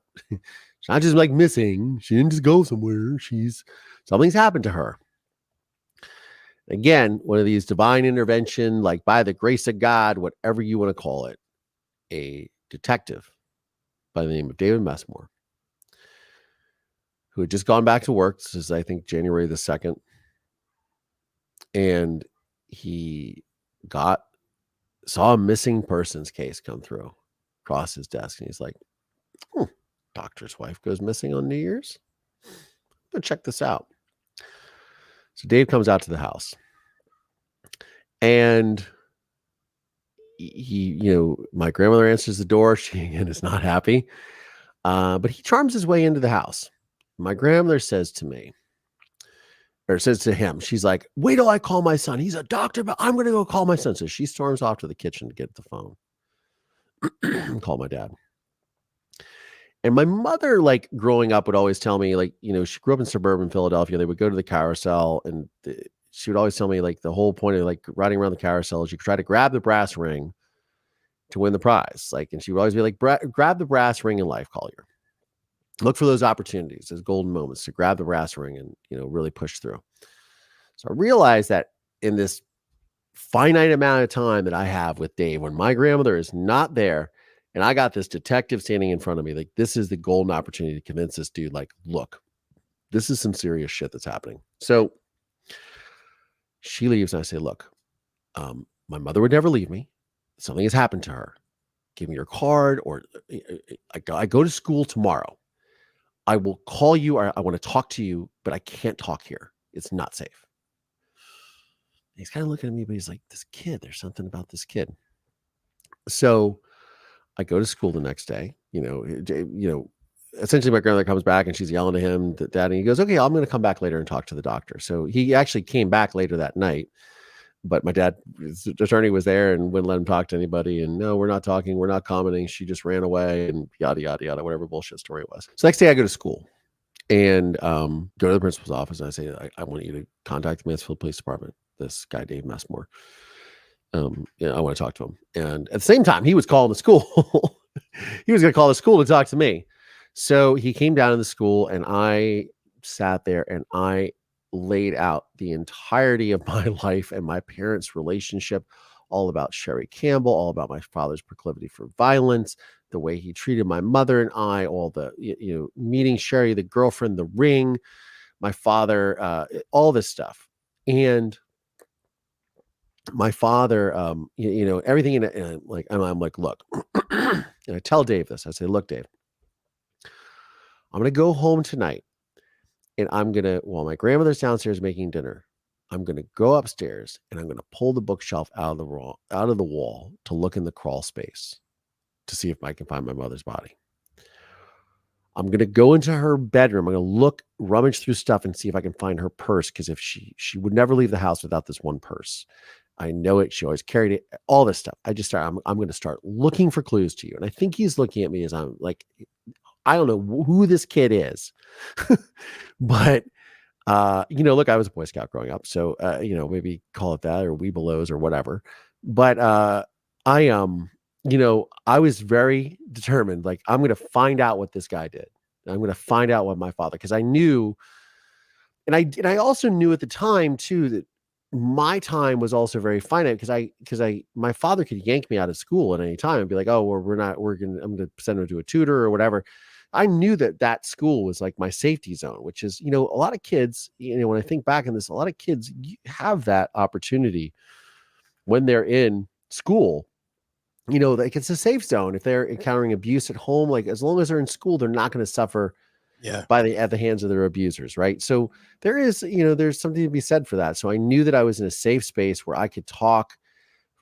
just like missing. She didn't just go somewhere. Something's happened to her. Again, one of these divine intervention, like by the grace of God, whatever you want to call it, a detective by the name of David Messmore, who had just gone back to work. This is, I think, January the 2nd. And he saw a missing persons case come through across his desk. And he's like, doctor's wife goes missing on New Year's. Go check this out. So Dave comes out to the house and my grandmother answers the door. She again is not happy, but he charms his way into the house. My grandmother says to him, she's like, wait till I call my son. He's a doctor, but I'm going to go call my son. So she storms off to the kitchen to get the phone and call my dad. And my mother, like growing up, would always tell me, like, she grew up in suburban Philadelphia. They would go to the carousel, and she would always tell me, like, the whole point of like riding around the carousel is you try to grab the brass ring to win the prize. Like, and she would always be like, grab the brass ring in life, Collier. Look for those opportunities, those golden moments to grab the brass ring and, really push through. So I realized that in this finite amount of time that I have with Dave, when my grandmother is not there, and I got this detective standing in front of me, like, this is the golden opportunity to convince this dude, like, look, this is some serious shit that's happening. So she leaves and I say, look, my mother would never leave me. Something has happened to her. Give me your card, or I go to school tomorrow. I will call you, or I want to talk to you, but I can't talk here. It's not safe. He's kind of looking at me, but he's like, this kid, there's something about this kid. So I go to school the next day, essentially my grandmother comes back and she's yelling at him, Dad, and he goes, okay, I'm going to come back later and talk to the doctor. So he actually came back later that night, but my dad's attorney was there and wouldn't let him talk to anybody. And no, we're not talking. We're not commenting. She just ran away and yada, yada, yada, whatever bullshit story it was. So next day I go to school and go to the principal's office. And I say, I want you to contact the Mansfield Police Department. This guy, Dave Messmore. I want to talk to him. And at the same time, he was calling the school. He was going to call the school to talk to me. So he came down to the school and I sat there and I laid out the entirety of my life and my parents' relationship, all about Sherry Campbell, all about my father's proclivity for violence, the way he treated my mother and I, all the, meeting Sherry, the girlfriend, the ring, my father, all this stuff. And my father, everything in it, like, and I'm like, look, and I tell Dave this. I say, look, Dave, I'm going to go home tonight and while my grandmother's downstairs making dinner, I'm going to go upstairs and I'm going to pull the bookshelf out of the wall to look in the crawl space to see if I can find my mother's body. I'm going to go into her bedroom. I'm going to rummage through stuff and see if I can find her purse. Cause if she would never leave the house without this one purse. I know it. She always carried it, all this stuff. I'm going to start looking for clues to you. And I think he's looking at me as I'm like, I don't know who this kid is, but Look, I was a Boy Scout growing up, so maybe call it that or Weebelows or whatever. But I I was very determined. Like, I'm gonna find out what this guy did. I'm gonna find out what my father, because I knew, and I also knew at the time too that my time was also very finite, because my father could yank me out of school at any time and be like, oh, well, I'm gonna send him to a tutor or whatever. I knew that school was like my safety zone, which is, a lot of kids, when I think back on this, a lot of kids have that opportunity when they're in school. Like, it's a safe zone. If they're encountering abuse at home, like, as long as they're in school, they're not going to suffer Yeah. at the hands of their abusers, right? So there's something to be said for that. So I knew that I was in a safe space where I could talk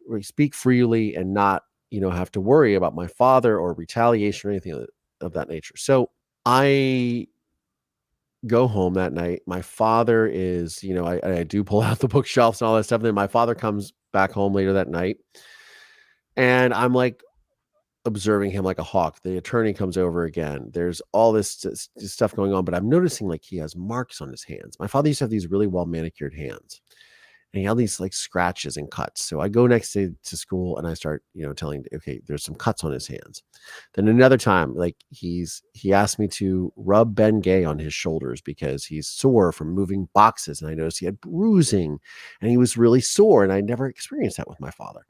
or speak freely and not, have to worry about my father or retaliation or anything of that nature. So I go home that night. My father is, I do pull out the bookshelves and all that stuff. And then my father comes back home later that night, and I'm like observing him like a hawk. The attorney comes over again. There's all this stuff going on, but I'm noticing like he has marks on his hands. My father used to have these really well manicured hands, and he had these like scratches and cuts. So I go next day to school and I start, telling, okay, there's some cuts on his hands. Then another time, like, he asked me to rub Ben Gay on his shoulders because he's sore from moving boxes. And I noticed he had bruising and he was really sore. And I never experienced that with my father.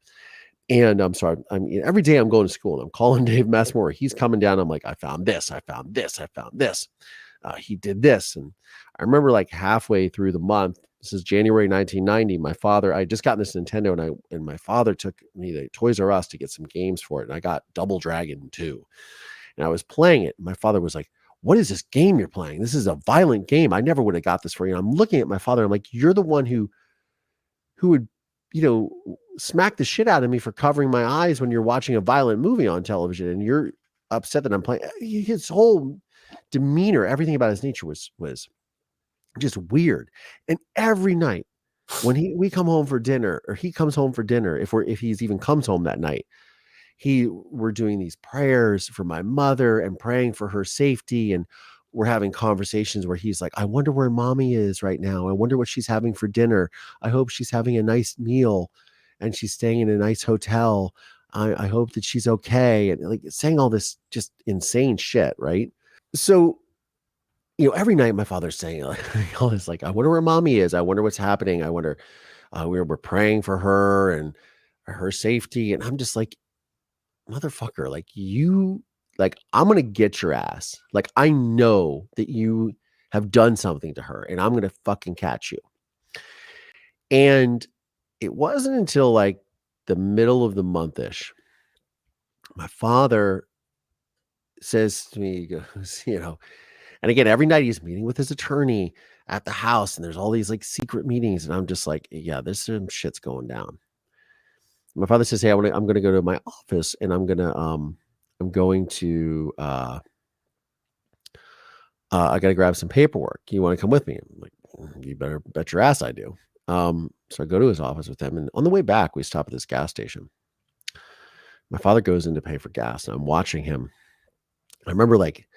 And I'm sorry, every day I'm going to school and I'm calling Dave Messmore. He's coming down. I'm like, I found this, I found this, I found this. He did this. And I remember, like, halfway through the month, this is January 1990, I just got this Nintendo, and my father took me to Toys R Us to get some games for it. And I got Double Dragon 2. And I was playing it. And my father was like, what is this game you're playing? This is a violent game. I never would have got this for you. And I'm looking at my father. I'm like, you're the one who would, smack the shit out of me for covering my eyes when you're watching a violent movie on television, and you're upset that I'm playing. His whole demeanor, everything about his nature was just weird. And every night when we come home for dinner, or he comes home for dinner, if he's even comes home that night, we're doing these prayers for my mother and praying for her safety. And we're having conversations where he's like, I wonder where mommy is right now. I wonder what she's having for dinner. I hope she's having a nice meal and she's staying in a nice hotel. I hope that she's okay. And, like, saying all this just insane shit. Right. So, every night my father's saying, like, all this, like, I wonder where mommy is. I wonder what's happening. I wonder, we're praying for her and her safety. And I'm just like, motherfucker, like, I'm going to get your ass. Like, I know that you have done something to her and I'm going to fucking catch you. And it wasn't until like the middle of the month-ish, my father says to me, he goes, and again, every night he's meeting with his attorney at the house, and there's all these like secret meetings. And I'm just like, yeah, there's some shit's going down. My father says, hey, I'm going to go to my office, and I'm going to, I got to grab some paperwork. You want to come with me? I'm like, you better bet your ass I do. So I go to his office with him, and on the way back, we stop at this gas station. My father goes in to pay for gas, and I'm watching him. I remember, like,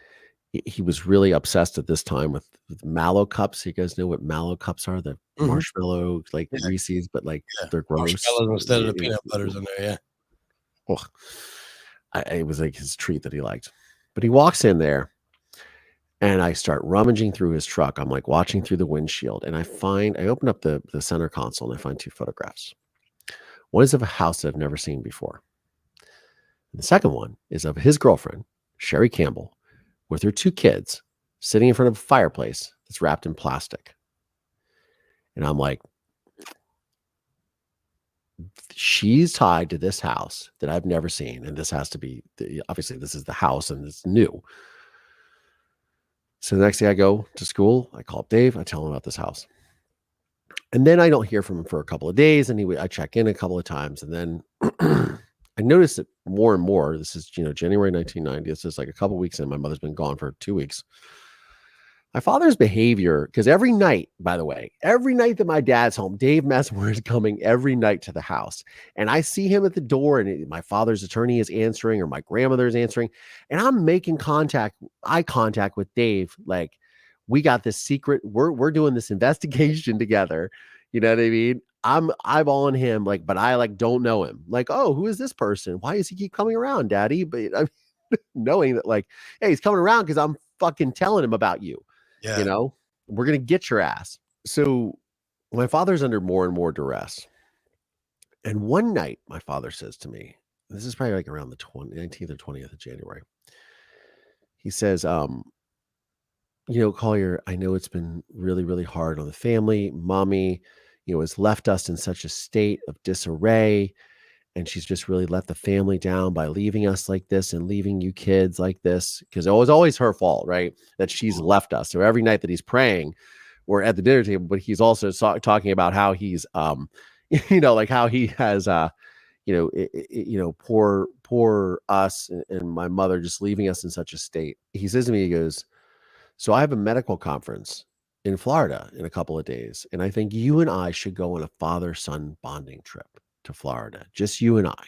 he was really obsessed at this time with Mallow cups. You guys know what Mallow cups are? The marshmallow, like, Reese's, but like, they're gross. Marshmallows instead of the peanut butters in there. Yeah. It was like his treat that he liked. But he walks in there, and I start rummaging through his truck. I'm like watching through the windshield, and I open up the center console, and I find two photographs. One is of a house that I've never seen before. And the second one is of his girlfriend, Sherry Campbell, with her two kids sitting in front of a fireplace that's wrapped in plastic. And I'm like, she's tied to this house that I've never seen. And this has to be, obviously, this is the house and it's new. So the next day I go to school, I call up Dave, I tell him about this house. And then I don't hear from him for a couple of days. And I check in a couple of times. And then I noticed it more and more. This is, January 1990. This is like a couple of weeks in. My mother's been gone for 2 weeks. My father's behavior, because every night, by the way, every night that my dad's home, Dave Messmore is coming every night to the house. And I see him at the door, and my father's attorney is answering, or my grandmother is answering. And I'm making eye contact with Dave, like, we got this secret, we're doing this investigation together. You know what I mean? I'm eyeballing him, like, but I like don't know him. Like, oh, who is this person? Why does he keep coming around, Daddy? But I'm knowing that, like, hey, he's coming around because I'm fucking telling him about you. You Yeah. know, we're gonna get your ass. So my father's under more and more duress. And one night, my father says to me, this is probably like around the 19th or 20th of January. He says, Collier, I know it's been really, really hard on the family. Mommy, has left us in such a state of disarray. And she's just really let the family down by leaving us like this and leaving you kids like this. Because it was always her fault, right? That she's left us. So every night that he's praying, we're at the dinner table, but he's also talking about how he's, like how he has, poor us and my mother just leaving us in such a state. He says to me, he goes, so I have a medical conference in Florida in a couple of days. And I think you and I should go on a father-son bonding trip to Florida, just you and I.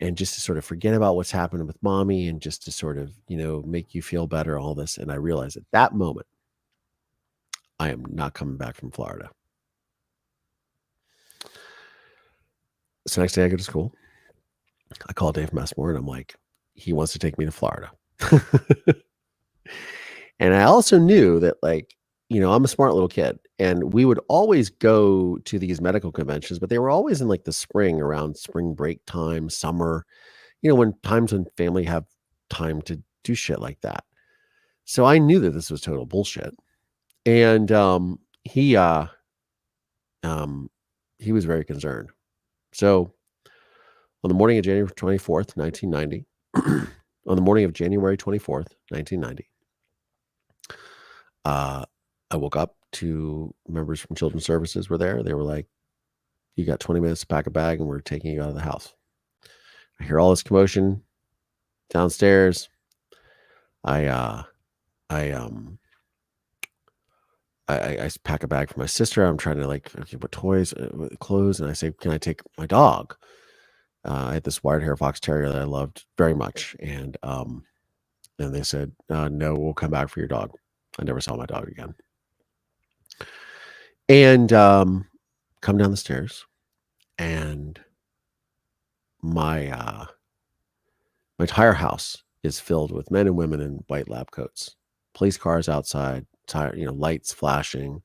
And just to sort of forget about what's happened with mommy and just to sort of, make you feel better, all this. And I realized at that moment, I am not coming back from Florida. So next day I go to school. I call Dave Messmore and I'm like, he wants to take me to Florida. And I also knew that, like, I'm a smart little kid and we would always go to these medical conventions, but they were always in like the spring, around spring break time, summer, when family have time to do shit like that. So I knew that this was total bullshit. And he was very concerned. So on the morning of January 24th, 1990, on the morning of January 24th, 1990, I woke up to members from Children's Services were there. They were like, you got 20 minutes to pack a bag and we're taking you out of the house. I hear all this commotion downstairs. I pack a bag for my sister. I'm trying to, like, okay, put toys, clothes, and I say, can I take my dog? I had this wide hair fox terrier that I loved very much. And they said, no, we'll come back for your dog. I never saw my dog again. And come down the stairs, and my entire house is filled with men and women in white lab coats, police cars outside, lights flashing.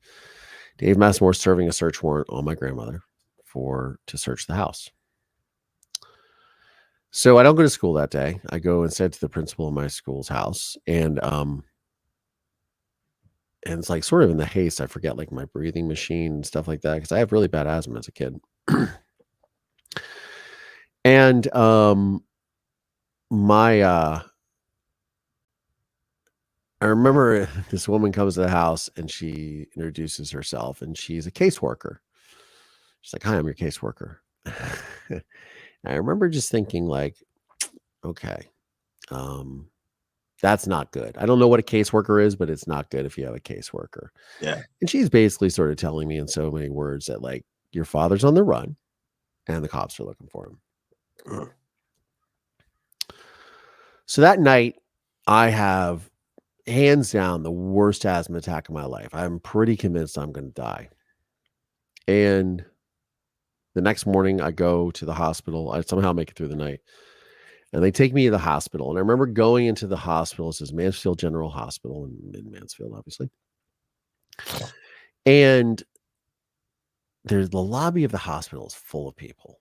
Dave Messmore serving a search warrant on my grandmother to search the house. So I don't go to school that day. I go instead to the principal of my school's house, and it's like sort of in the haste, I forget like my breathing machine and stuff like that because I have really bad asthma as a kid. And I remember this woman comes to the house and she introduces herself and she's a caseworker. She's like, hi, I'm your caseworker. I remember just thinking, like, okay, that's not good. I don't know what a caseworker is, but it's not good if you have a caseworker. Yeah. And she's basically sort of telling me in so many words that, like, your father's on the run and the cops are looking for him. So that night, I have hands down the worst asthma attack of my life. I'm pretty convinced I'm going to die. And the next morning, I go to the hospital. I somehow make it through the night. And they take me to the hospital. And I remember going into the hospital. This is Mansfield General Hospital in Mansfield, obviously. And the lobby of the hospital is full of people.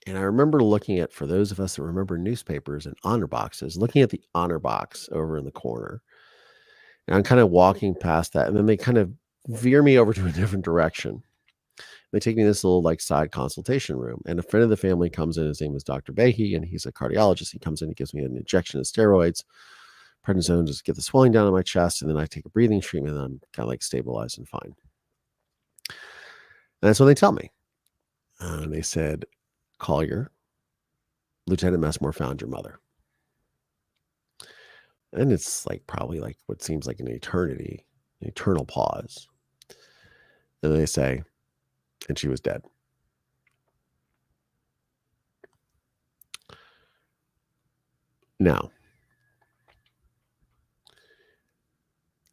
And I remember looking at, for those of us that remember newspapers and honor boxes, looking at the honor box over in the corner. And I'm kind of walking past that. And then they kind of veer me over to a different direction. They take me to this little like side consultation room, and a friend of the family comes in. His name is Dr. Behe, and he's a cardiologist. He comes in, he gives me an injection of steroids, prednisone, just to get the swelling down in my chest, and then I take a breathing treatment, and I'm kind of like stabilized and fine. And that's what they tell me. And they said, Collier, Lieutenant Messmore found your mother. And it's like probably like what seems like an eternity, an eternal pause. And they say, and she was dead. Now,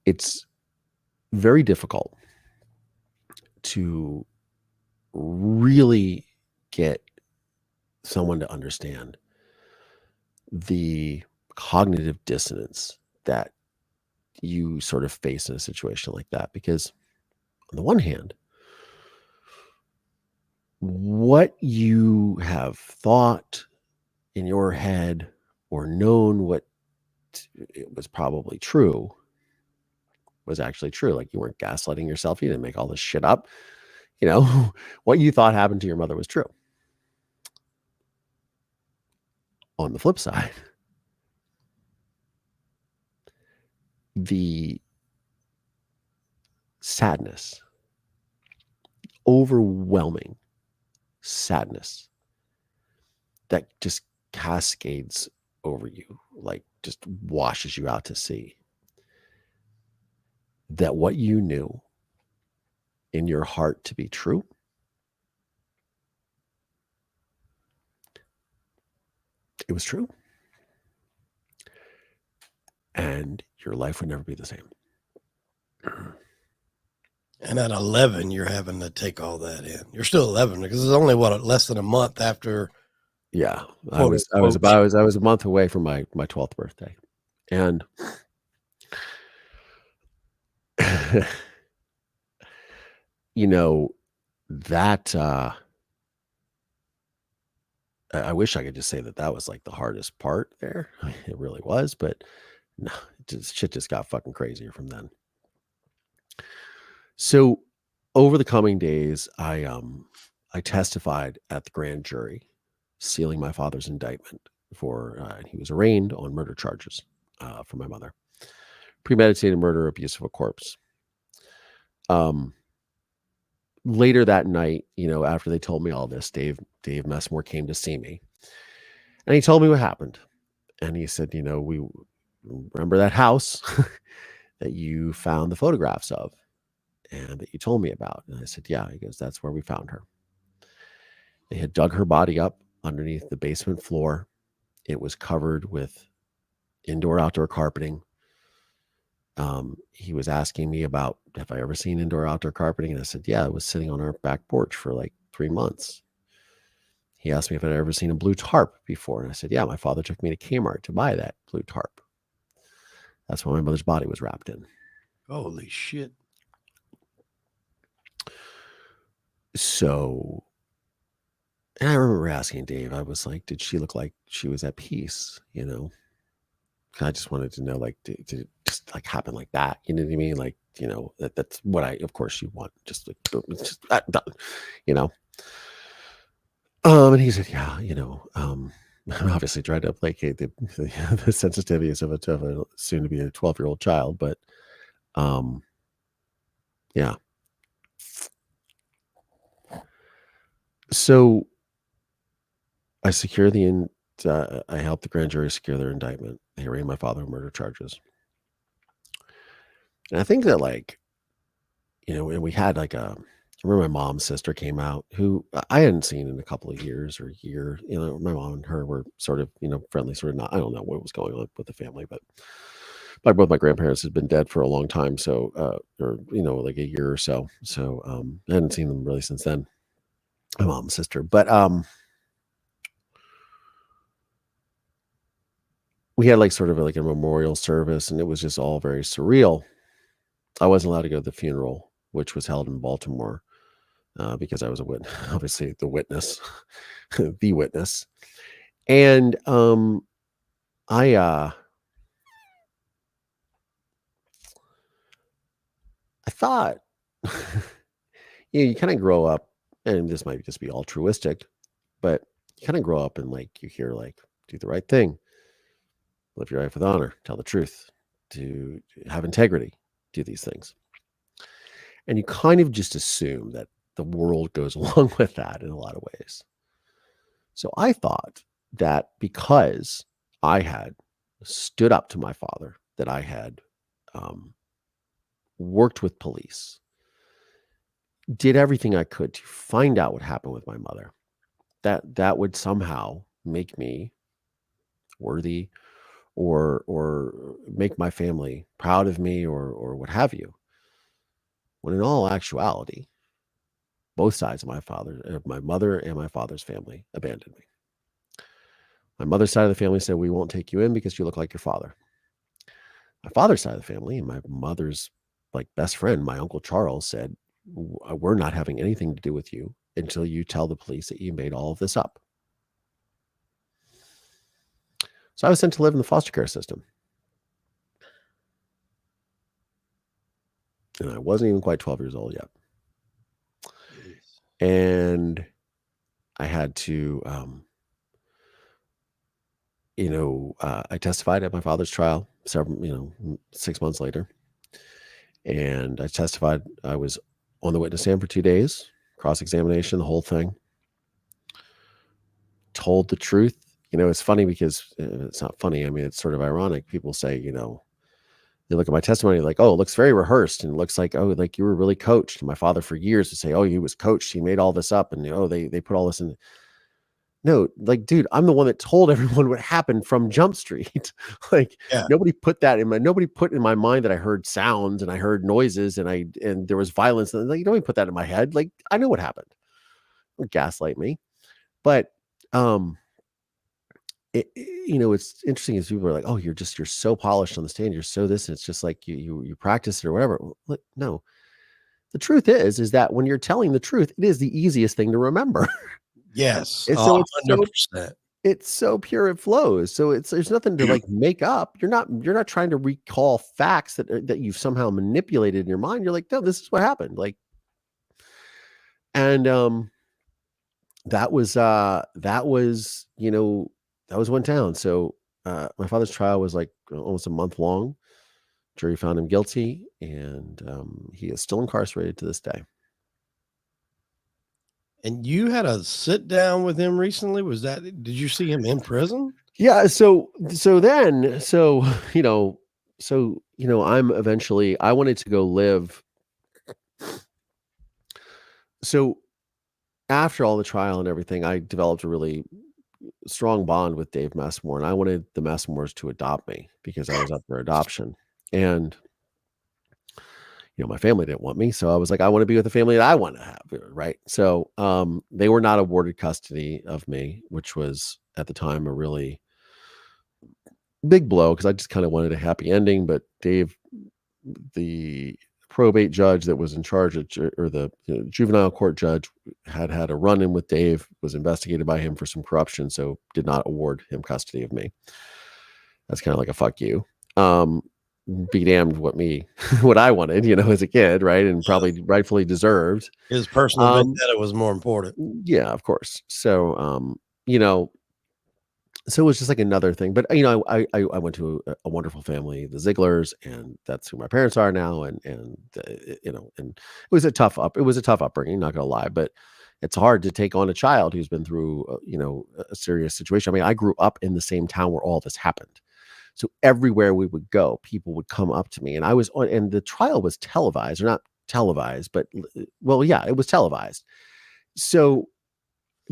it's very difficult to really get someone to understand the cognitive dissonance that you sort of face in a situation like that. Because on the one hand, what you have thought in your head or known what it was probably true was actually true. Like, you weren't gaslighting yourself. You didn't make all this shit up. What you thought happened to your mother was true. On the flip side, the sadness, overwhelming sadness that just cascades over you, like just washes you out to sea, that what you knew in your heart to be true, it was true. And your life would never be the same. And at 11, you're having to take all that in. You're still 11 because it's only less than a month after. Yeah, I was a month away from my 12th birthday, and that I wish I could just say that was like the hardest part there. I mean, it really was, but no, shit just got fucking crazier from then. So over the coming days, I testified at the grand jury, sealing my father's indictment and he was arraigned on murder charges for my mother, premeditated murder, abuse of a corpse. Later that night, after they told me all this, Dave Messmore came to see me, and he told me what happened. And he said, we remember that house that you found the photographs of and that you told me about. And I said, yeah. He goes, that's where we found her. They had dug her body up underneath the basement floor. It was covered with indoor-outdoor carpeting. He was asking me about, have I ever seen indoor-outdoor carpeting? And I said, yeah, it was sitting on our back porch for like 3 months. He asked me if I'd ever seen a blue tarp before. And I said, yeah, my father took me to Kmart to buy that blue tarp. That's what my mother's body was wrapped in. Holy shit. So, and I remember asking Dave, I was like, did she look like she was at peace? I just wanted to know, like, did it just like happen like that? You know what I mean? Like, that's what of course you want. Just like, just done, And he said, yeah, obviously tried to placate the sensitivities of a soon to be a 12-year-old child, but, yeah. So I I helped the grand jury secure their indictment. They arraigned my father on murder charges. And I think that, like, and we had like I remember my mom's sister came out, who I hadn't seen in a couple of years or a year. My mom and her were sort of, friendly, sort of not. I don't know what was going on with the family, but both my grandparents had been dead for a long time. So, or, like a year or so. So, I hadn't seen them really since then. My mom's sister, but, we had like sort of like a memorial service, and it was just all very surreal. I wasn't allowed to go to the funeral, which was held in Baltimore, because I was obviously the witness, the witness. And I thought, you kind of grow up, and this might just be altruistic, but you kind of grow up and like you hear like, do the right thing, live your life with honor, tell the truth, to have integrity, do these things. And you kind of just assume that the world goes along with that in a lot of ways. So I thought that because I had stood up to my father, that I had worked with police, did everything I could to find out what happened with my mother, that would somehow make me worthy or make my family proud of me or what have you. When in all actuality, both sides of my mother and my father's family abandoned me. My mother's side of the family said, we won't take you in because you look like your father. My father's side of the family and my mother's like best friend, my uncle Charles, said, we're not having anything to do with you until you tell the police that you made all of this up. So I was sent to live in the foster care system. And I wasn't even quite 12 years old yet. And I had to, I testified at my father's trial 6 months later. And I testified. I was on the witness stand for 2 days, cross-examination, the whole thing. Told the truth. It's funny because it's not funny. I mean, it's sort of ironic. People say, they look at my testimony like, oh, it looks very rehearsed. And it looks like, oh, like you were really coached. And my father for years would say, oh, he was coached. He made all this up. And, they put all this in. No, like, dude, I'm the one that told everyone what happened from Jump Street. Like, nobody put in my mind that I heard sounds and I heard noises and there was violence. And like, nobody put that in my head. Like, I know what happened. Don't gaslight me. But, it's interesting as people are like, oh, you're so polished on the stand. You're so this, and it's just like you practice it or whatever. Look, no, the truth is that when you're telling the truth, it is the easiest thing to remember. Yes. And so 100%. it's so pure it flows. So there's nothing to like make up. You're not trying to recall facts that you've somehow manipulated in your mind. You're like, no, this is what happened. Like, and that was one town. So my father's trial was like almost a month long. Jury found him guilty, and he is still incarcerated to this day. And you had a sit down with him recently? Did you see him in prison? Yeah. So I wanted to go live. So after all the trial and everything, I developed a really strong bond with Dave Messmore, and I wanted the Messmores to adopt me because I was up for adoption. And my family didn't want me, so I was like, I want to be with the family that I want to have, right? So they were not awarded custody of me, which was at the time a really big blow because I just kind of wanted a happy ending. But Dave, the probate judge that was in charge of, or the juvenile court judge, had a run-in with Dave, was investigated by him for some corruption, so did not award him custody of me. That's kind of like a fuck you. Be damned what I wanted, as a kid, right? And probably rightfully deserved. His personal vendetta was more important. Yeah, of course. So, so it was just like another thing. But I went to a wonderful family, the Zieglers, and that's who my parents are now. And it was a tough upbringing, not gonna lie, but it's hard to take on a child who's been through a serious situation. I mean, I grew up in the same town where all this happened. So everywhere we would go, people would come up to me, and and the trial was televised, or not televised, but well, yeah, it was televised. So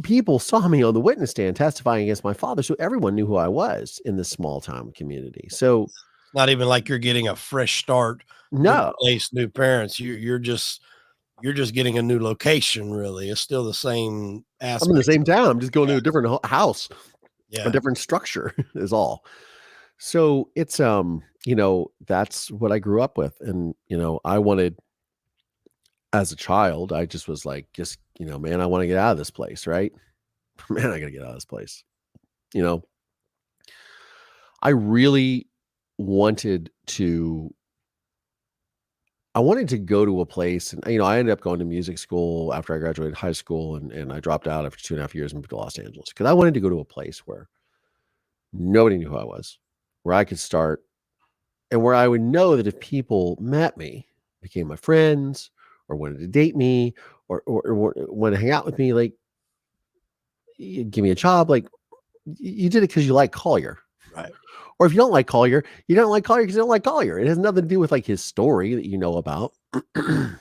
people saw me on the witness stand testifying against my father. So everyone knew who I was in this small town community. So it's not even like you're getting a fresh start. No, new place, new parents. You're just getting a new location. Really, it's still the same aspect. I'm in the same town. I'm just going to a different house, a different structure is all. So it's, that's what I grew up with. And, I wanted, as a child, I just was like, man, I want to get out of this place. Right. Man, I got to get out of this place. I really wanted to go to a place, and, I ended up going to music school after I graduated high school, and I dropped out after 2.5 years and moved to Los Angeles because I wanted to go to a place where nobody knew who I was, where I could start, and where I would know that if people met me, became my friends, or wanted to date me, or want to hang out with me, like, you give me a job, like, you did it because you like Collier. Right. Or if you don't like Collier, you don't like Collier because you don't like Collier. It has nothing to do with like his story that you know about. And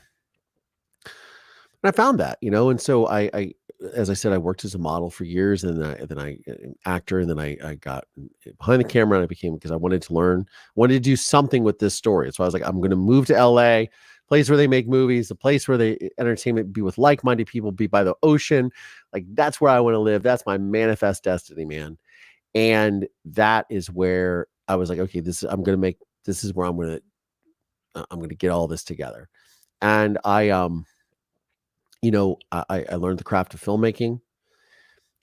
I found that, and so I as I said, I worked as a model for years, and then I actor, and then I got behind the camera, and I became, because I wanted to learn, wanted to do something with this story. So I was like, I'm going to move to LA, place where they make movies, the place where the entertainment, be with like-minded people, be by the ocean. Like, that's where I want to live. That's my manifest destiny, man. And that is where I was like, okay, this is where I'm going to get all this together. And I learned the craft of filmmaking.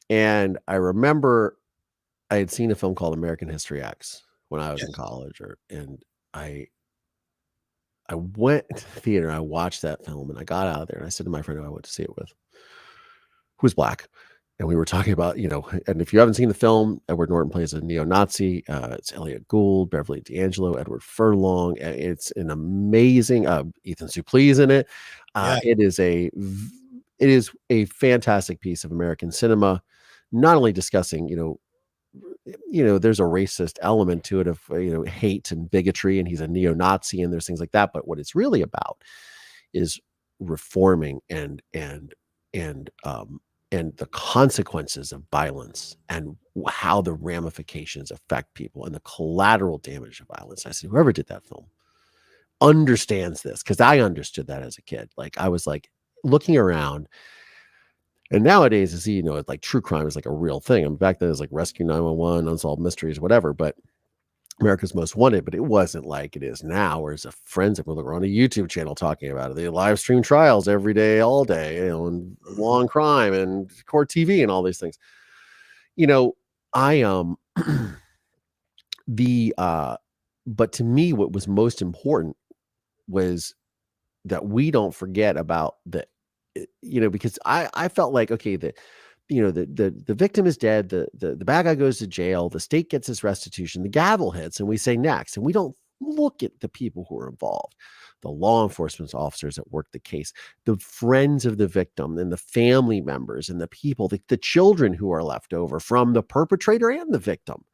And I remember I had seen a film called American History X when I was in Yes. college, and I went to the theater, and I watched that film, and I got out of there, and I said to my friend who I went to see it with, who was black, and we were talking about, and if you haven't seen the film, Edward Norton plays a neo-Nazi. It's Elliot Gould, Beverly D'Angelo, Edward Furlong. It's an amazing, Ethan Suplee's in it. Yeah. It is a fantastic piece of American cinema, not only discussing, there's a racist element to it of, hate and bigotry, and he's a neo-Nazi, and there's things like that. But what it's really about is reforming and the consequences of violence, and how the ramifications affect people, and the collateral damage of violence. I said, whoever did that film understands this, because I understood that as a kid. Like, I was like looking around. And nowadays, it's like true crime is like a real thing. And back then, it was like Rescue 911, Unsolved Mysteries, whatever. But America's Most Wanted, but it wasn't like it is now, where it's a forensic. We're on a YouTube channel talking about it. They live stream trials every day, all day, and law and crime and court TV and all these things. I the but to me, what was most important was that we don't forget about because I felt like, okay, the victim is dead, the bad guy goes to jail, the state gets his restitution, the gavel hits, and we say next, and we don't look at the people who are involved, the law enforcement officers that work the case, the friends of the victim, and the family members, and the people, the children who are left over from the perpetrator and the victim.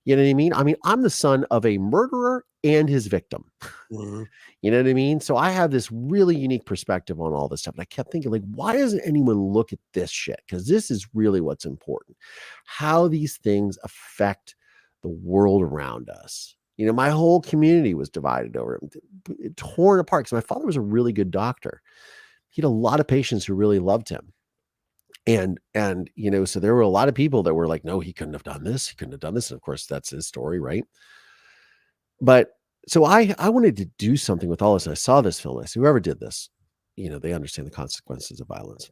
You know what I mean? I mean, I'm the son of a murderer and his victim. Mhm. You know what I mean? So I have this really unique perspective on all this stuff. And I kept thinking, like, why doesn't anyone look at this shit? Because this is really what's important. How these things affect the world around us. My whole community was divided over it, torn apart. Because my father was a really good doctor. He had a lot of patients who really loved him. And so there were a lot of people that were like, no, he couldn't have done this. He couldn't have done this. And of course, that's his story, right? But so I wanted to do something with all this. And I saw this film. I said, whoever did this, they understand the consequences of violence.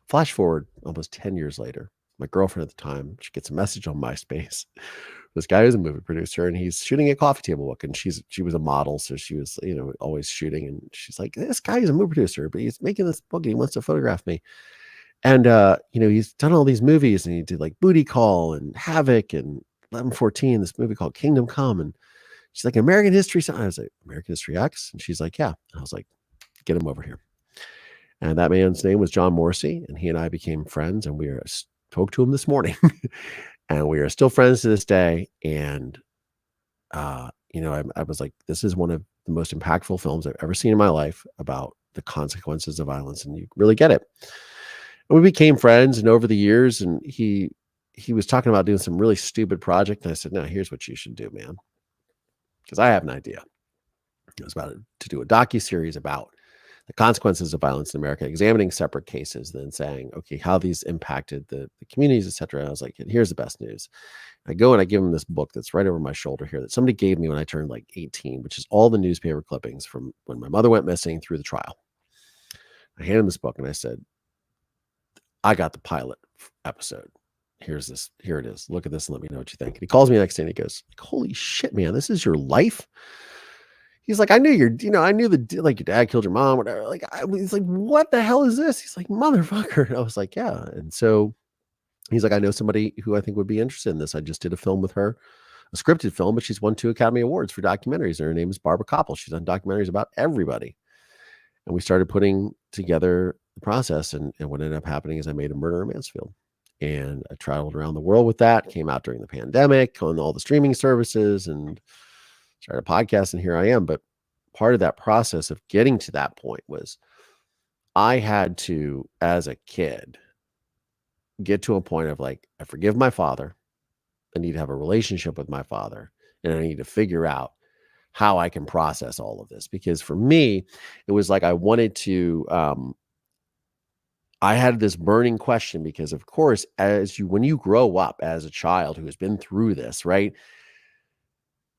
Flash forward almost 10 years later, my girlfriend at the time, she gets a message on MySpace. This guy is a movie producer, and he's shooting a coffee table book. And she was a model, so she was, always shooting. And she's like, this guy is a movie producer, but he's making this book and he wants to photograph me. And he's done all these movies, and he did like Booty Call and Havoc and 11/14, this movie called Kingdom Come. And she's like, American History. I was like, American History X? And she's like, yeah. I was like, get him over here. And that man's name was John Morrissey, and he and I became friends, and we spoke to him this morning. And we are still friends to this day. And, I was like, this is one of the most impactful films I've ever seen in my life about the consequences of violence. And you really get it. And we became friends, and over the years, and he was talking about doing some really stupid project. And I said, no, here's what you should do, man. Because I have an idea. It was about to do a docuseries about the consequences of violence in America, examining separate cases, then saying, okay, how these impacted the communities, et cetera. And I was like, here's the best news. I go and I give him this book that's right over my shoulder here that somebody gave me when I turned like 18, which is all the newspaper clippings from when my mother went missing through the trial. I handed him this book and I said, I got the pilot episode. Here it is. Look at this and let me know what you think. And he calls me the next day and he goes, holy shit, man, this is your life. He's like, I knew your dad killed your mom, whatever. He's like, what the hell is this? He's like, motherfucker. And I was like, yeah. And so he's like, I know somebody who I think would be interested in this. I just did a film with her, a scripted film, but she's won 2 Academy Awards for documentaries. And her name is Barbara Koppel. She's done documentaries about everybody. And we started putting together the process. And what ended up happening is I made A Murder in Mansfield. And I traveled around the world with that, came out during the pandemic on all the streaming services, and started a podcast, and here I am. But part of that process of getting to that point was I had to, as a kid, get to a point of like, I forgive my father. I need to have a relationship with my father, and I need to figure out how I can process all of this. Because for me, it was like I wanted to, I had this burning question because, of course, when you grow up as a child who has been through this, right?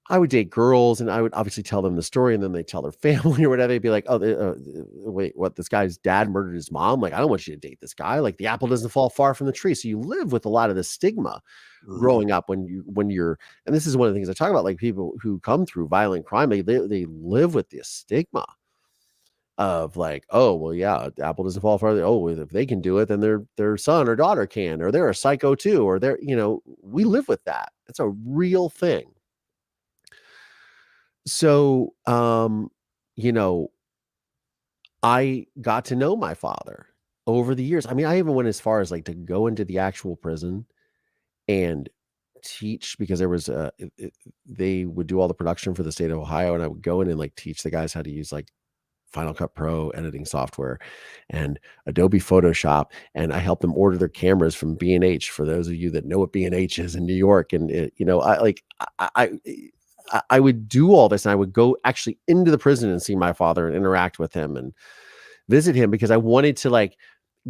I would date girls and I would obviously tell them the story, and then they tell their family or whatever. They'd be like, "Oh, wait, what? This guy's dad murdered his mom? Like, I don't want you to date this guy. Like, the apple doesn't fall far from the tree." So you live with a lot of the stigma Mhm. growing up when you're, and this is one of the things I talk about, like people who come through violent crime, they live with the stigma of like, oh, well, yeah, the apple doesn't fall far. Oh, if they can do it, then their son or daughter can, or they're a psycho too, or they're, we live with that. It's a real thing. So, you know, I got to know my father over the years. I mean, I even went as far as like to go into the actual prison and teach, because there was they would do all the production for the state of Ohio, and I would go in and like teach the guys how to use like Final Cut Pro editing software and Adobe Photoshop, and I helped them order their cameras from B&H, for those of you that know what B&H is in New York. And I like I would do all this, and I would go actually into the prison and see my father and interact with him and visit him, because I wanted to like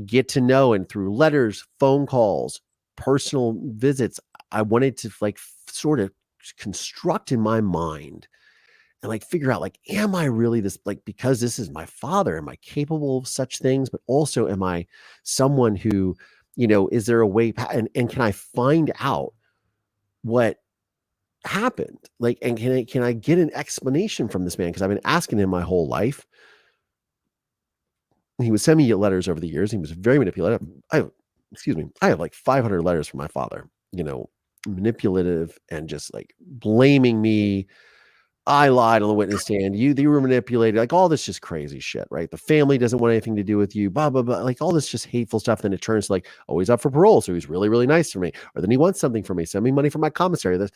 get to know, and through letters, phone calls, personal visits, I wanted to like sort of construct in my mind and like figure out, like, am I really this, like, because this is my father, am I capable of such things? But also, am I someone who, is there a way, and can I find out what happened? Like, and can I get an explanation from this man? Because I've been asking him my whole life. He would send me letters over the years. He was very manipulative. Excuse me, I have like 500 letters from my father, manipulative and just like blaming me. I lied on the witness stand. You were manipulated. Like all this just crazy shit, right? The family doesn't want anything to do with you. Blah blah blah. Like all this just hateful stuff. Then it turns to like, oh, he's up for parole, so he's really really nice to me. Or then he wants something from me. Send me money for my commissary. This,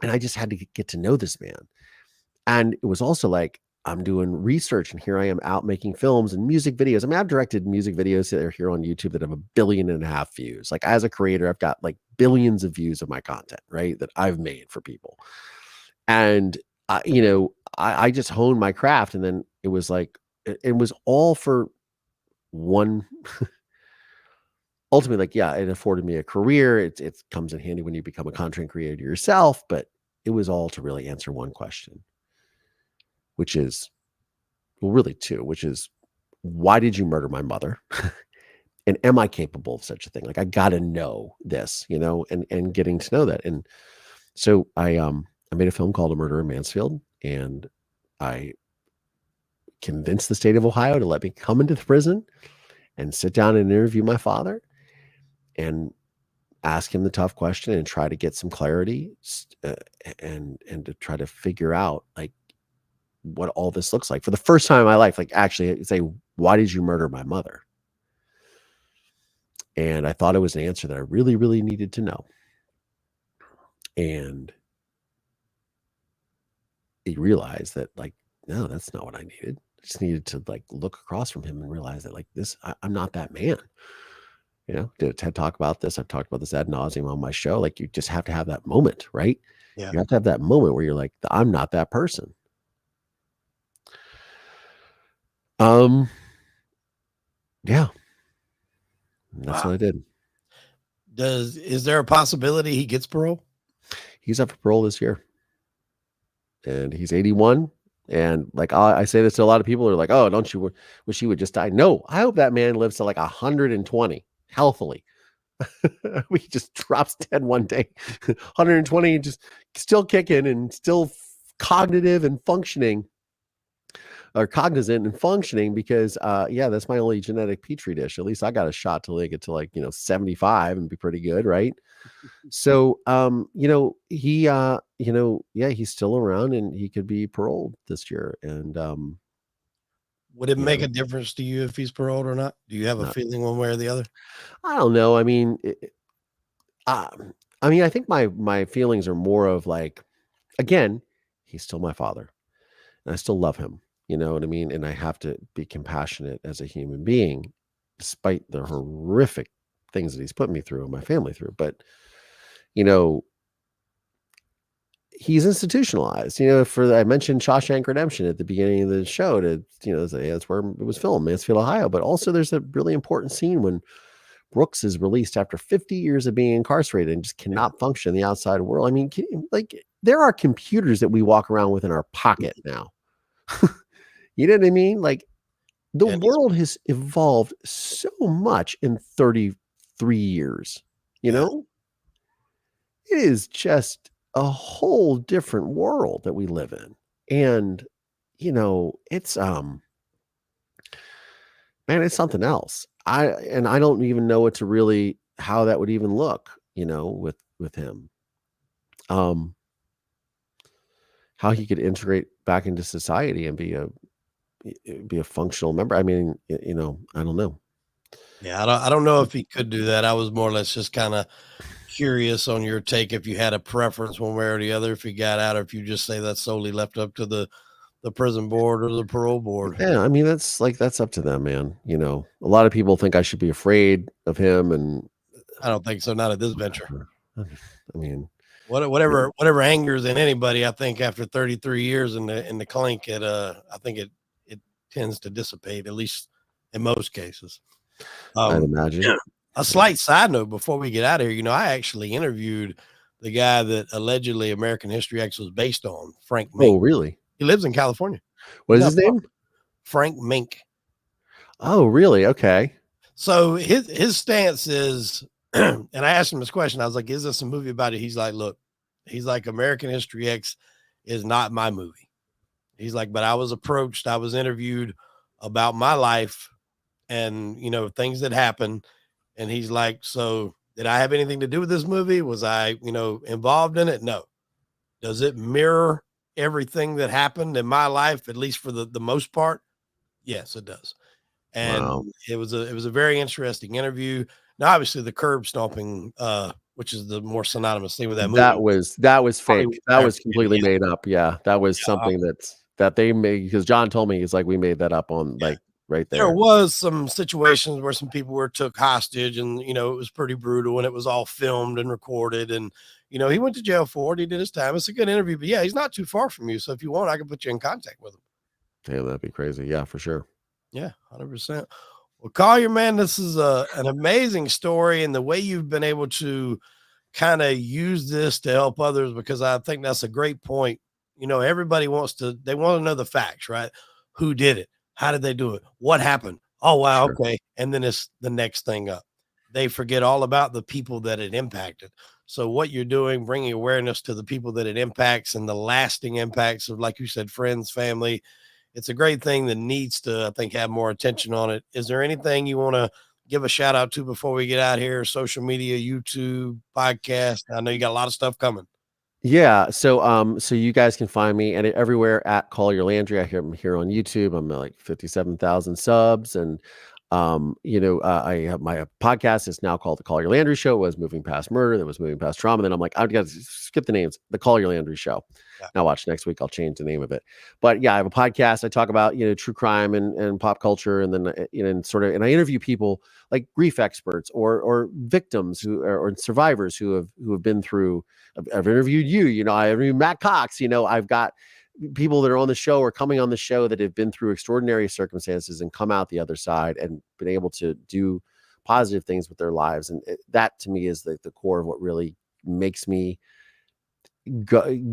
and I just had to get to know this man. And it was also like, I'm doing research, and here I am out making films and music videos. I mean, I've directed music videos that are here on YouTube that have 1.5 billion views. Like as a creator, I've got like billions of views of my content, right? That I've made for people. And I just honed my craft, and then it was like it was all for one. Ultimately, like, yeah, it afforded me a career. It comes in handy when you become a content creator yourself, but it was all to really answer one question, which is, well, really two, which is, why did you murder my mother? And am I capable of such a thing? Like, I got to know this, and getting to know that. And so I made a film called A Murder in Mansfield, and I convinced the state of Ohio to let me come into the prison and sit down and interview my father and ask him the tough question and try to get some clarity, and to try to figure out like what all this looks like for the first time in my life. Like actually say, why did you murder my mother? And I thought it was an answer that I really, really needed to know. And he realized that like, no, that's not what I needed. I just needed to like look across from him and realize that like I'm not that man. Did a TED talk about this. I've talked about this ad nauseum on my show. Like you just have to have that moment, right? Yeah. You have to have that moment where you're like, I'm not that person. Yeah, that's Wow. what I did. Is there a possibility he gets parole? He's up for parole this year, and he's 81. And like I say this to a lot of people who are like, "Oh, don't you wish he would just die?" No, I hope that man lives to like 120 healthily. We just drops dead one day, 120, just still kicking and still cognitive and functioning, or cognizant and functioning, because yeah, that's my only genetic petri dish. At least I got a shot to like get to like 75 and be pretty good, right? So yeah, he's still around, and he could be paroled this year. And Would it you make know a difference to you if he's paroled or not? Do you have a not feeling one way or the other? I don't know. I mean, I think my feelings are more of like, again, he's still my father, and I still love him. You know what I mean? And I have to be compassionate as a human being, despite the horrific things that he's put me through and my family through. But, you know, he's institutionalized. You know, I mentioned Shawshank Redemption at the beginning of the show to, you know, that's where it was filmed, Mansfield, Ohio. But also there's a really important scene when Brooks is released after 50 years of being incarcerated and just cannot function in the outside world. I mean, there are computers that we walk around with in our pocket now. You know what I mean? Like, the world has evolved so much in 33 years, you know? It is just a whole different world that we live in. And, you know, it's man, it's something else. I don't even know how that would even look, you know, with him. How he could integrate back into society and be a functional member. I mean, you know, I don't know. Yeah, I don't know if he could do that. I was more or less just kind of curious on your take, if you had a preference one way or the other, if he got out, or if you just say that's solely left up to the prison board or the parole board. Yeah, I mean, that's up to them, man. You know, a lot of people think I should be afraid of him, and I don't think so. Not at this venture. I mean, whatever angers in anybody, I think after 33 years in the clink, I think it tends to dissipate, at least in most cases. I'd imagine. A slight side note before we get out of here, you know, I actually interviewed the guy that allegedly American History X was based on, Frank Mink. Oh, really? He lives in California. What is his name? Frank Mink. Oh, really? Okay. So his stance is, and I asked him this question. I was like, "Is this a movie about it?" He's like, "Look, he's like, American History X is not my movie." He's like, "But I was approached, I was interviewed about my life and, you know, things that happened." And he's like, "So did I have anything to do with this movie? Was I, you know, involved in it? No. Does it mirror everything that happened in my life, at least for the most part? Yes, it does." And Wow. it was a very interesting interview. Now, obviously, the curb stomping, which is the more synonymous thing with that movie, That was fake. That was completely yeah. made up. Yeah, that was something that they made, because John told me, he's like, we made that up on like right There there. was some situations where some people were took hostage, and, you know, it was pretty brutal, and it was all filmed and recorded. And, you know, he went to jail for it. He did his time. It's a good interview, but yeah, he's not too far from you. So if you want, I can put you in contact with him. Damn, that'd be crazy. Yeah, for sure. Yeah, 100%. Well, Collier, man, this is an amazing story, and the way you've been able to kind of use this to help others, because I think that's a great point. You know, everybody they want to know the facts, right? Who did it? How did they do it? What happened? Oh, wow. Sure. Okay. And then it's the next thing up. They forget all about the people that it impacted. So what you're doing, bringing awareness to the people that it impacts and the lasting impacts of, like you said, friends, family, it's a great thing that needs to, I think, have more attention on it. Is there anything you want to give a shout out to before we get out here? Social media, YouTube, podcast. I know you got a lot of stuff coming. Yeah, so you guys can find me and everywhere at Collier Landry. I'm here on YouTube. I'm at like 57,000 subs, and you know, I have my podcast is now called The Collier Landry Show. It was Moving Past Murder, that was Moving Past Trauma. Then I'm like, I've got to skip the names. The Collier Landry Show. Yeah. Now watch next week, I'll change the name of it. But yeah, I have a podcast. I talk about, you know, true crime and pop culture, and then you know, and I interview people like grief experts or victims or survivors who have been through. I've interviewed you. You know, I interviewed Matt Cox. You know, I've got people that are on the show or coming on the show that have been through extraordinary circumstances and come out the other side and been able to do positive things with their lives. And that to me is the core of what really makes me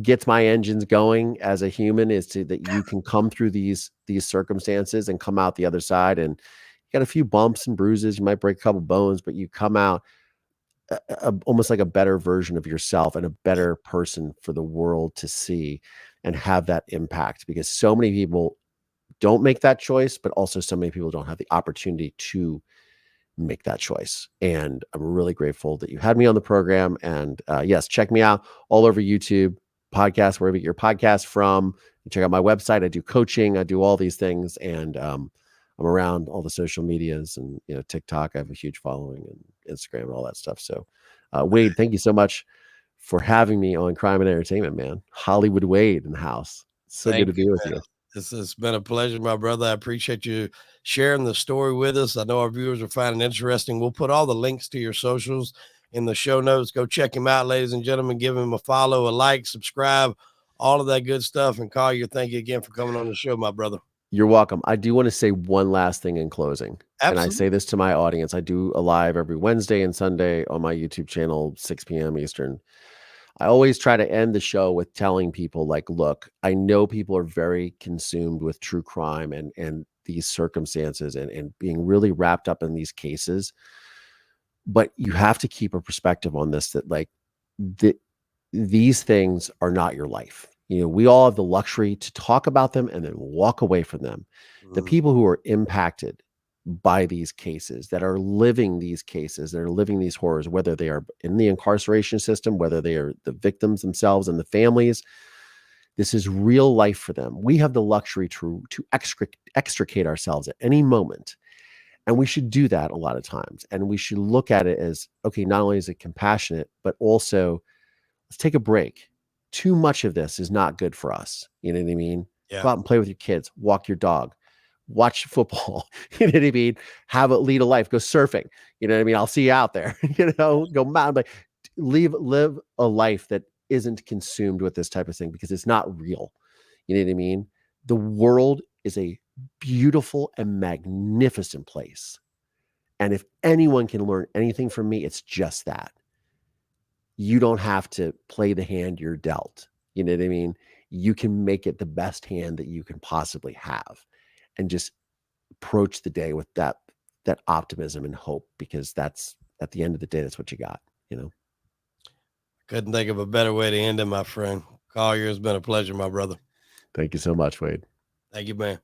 gets my engines going as a human, is that you can come through these circumstances and come out the other side, and you got a few bumps and bruises. You might break a couple bones, but you come out almost like a better version of yourself and a better person for the world to see and have that impact, because so many people don't make that choice, but also so many people don't have the opportunity to make that choice. And I'm really grateful that you had me on the program. And yes, check me out all over YouTube, podcast, wherever you get your podcast from. Check out my website. I do coaching. I do all these things. And I'm around all the social medias, and, you know, TikTok. I have a huge following, and Instagram and all that stuff. So Wade, thank you so much for having me on Crime and Entertainment, man. Hollywood Wade in the house. So good to be with you. It's been a pleasure, my brother. I appreciate you sharing the story with us. I know our viewers are finding it interesting. We'll put all the links to your socials in the show notes. Go check him out, ladies and gentlemen. Give him a follow, a like, subscribe, all of that good stuff. And Collier, thank you again for coming on the show, my brother. You're welcome. I do want to say one last thing in closing. And I say Absolutely. this to my audience. I do a live every Wednesday and Sunday on my YouTube channel, 6 p.m. Eastern. I always try to end the show with telling people, like, look, I know people are very consumed with true crime and these circumstances and being really wrapped up in these cases. But you have to keep a perspective on this, that like these things are not your life. We all have the luxury to talk about them and then walk away from them. The people who are impacted by these cases, that are living these cases, that are living these horrors, whether they are in the incarceration system, whether they are the victims themselves and the families, this is real life for them. We have the luxury to extricate ourselves at any moment. And we should do that a lot of times. And we should look at it as, okay, not only is it compassionate, but also let's take a break. Too much of this is not good for us. You know what I mean? Yeah. Go out and play with your kids, walk your dog, watch football. You know what I mean? Lead a life, go surfing. You know what I mean? I'll see you out there. Go mountain bike. Live a life that isn't consumed with this type of thing, because it's not real. You know what I mean? The world is a beautiful and magnificent place. And if anyone can learn anything from me, it's just that. You don't have to play the hand you're dealt. You know what I mean? You can make it the best hand that you can possibly have, and just approach the day with that optimism and hope, because that's, at the end of the day, that's what you got. Couldn't think of a better way to end it, my friend. Collier, it's been a pleasure, my brother. Thank you so much, Wade. Thank you, man.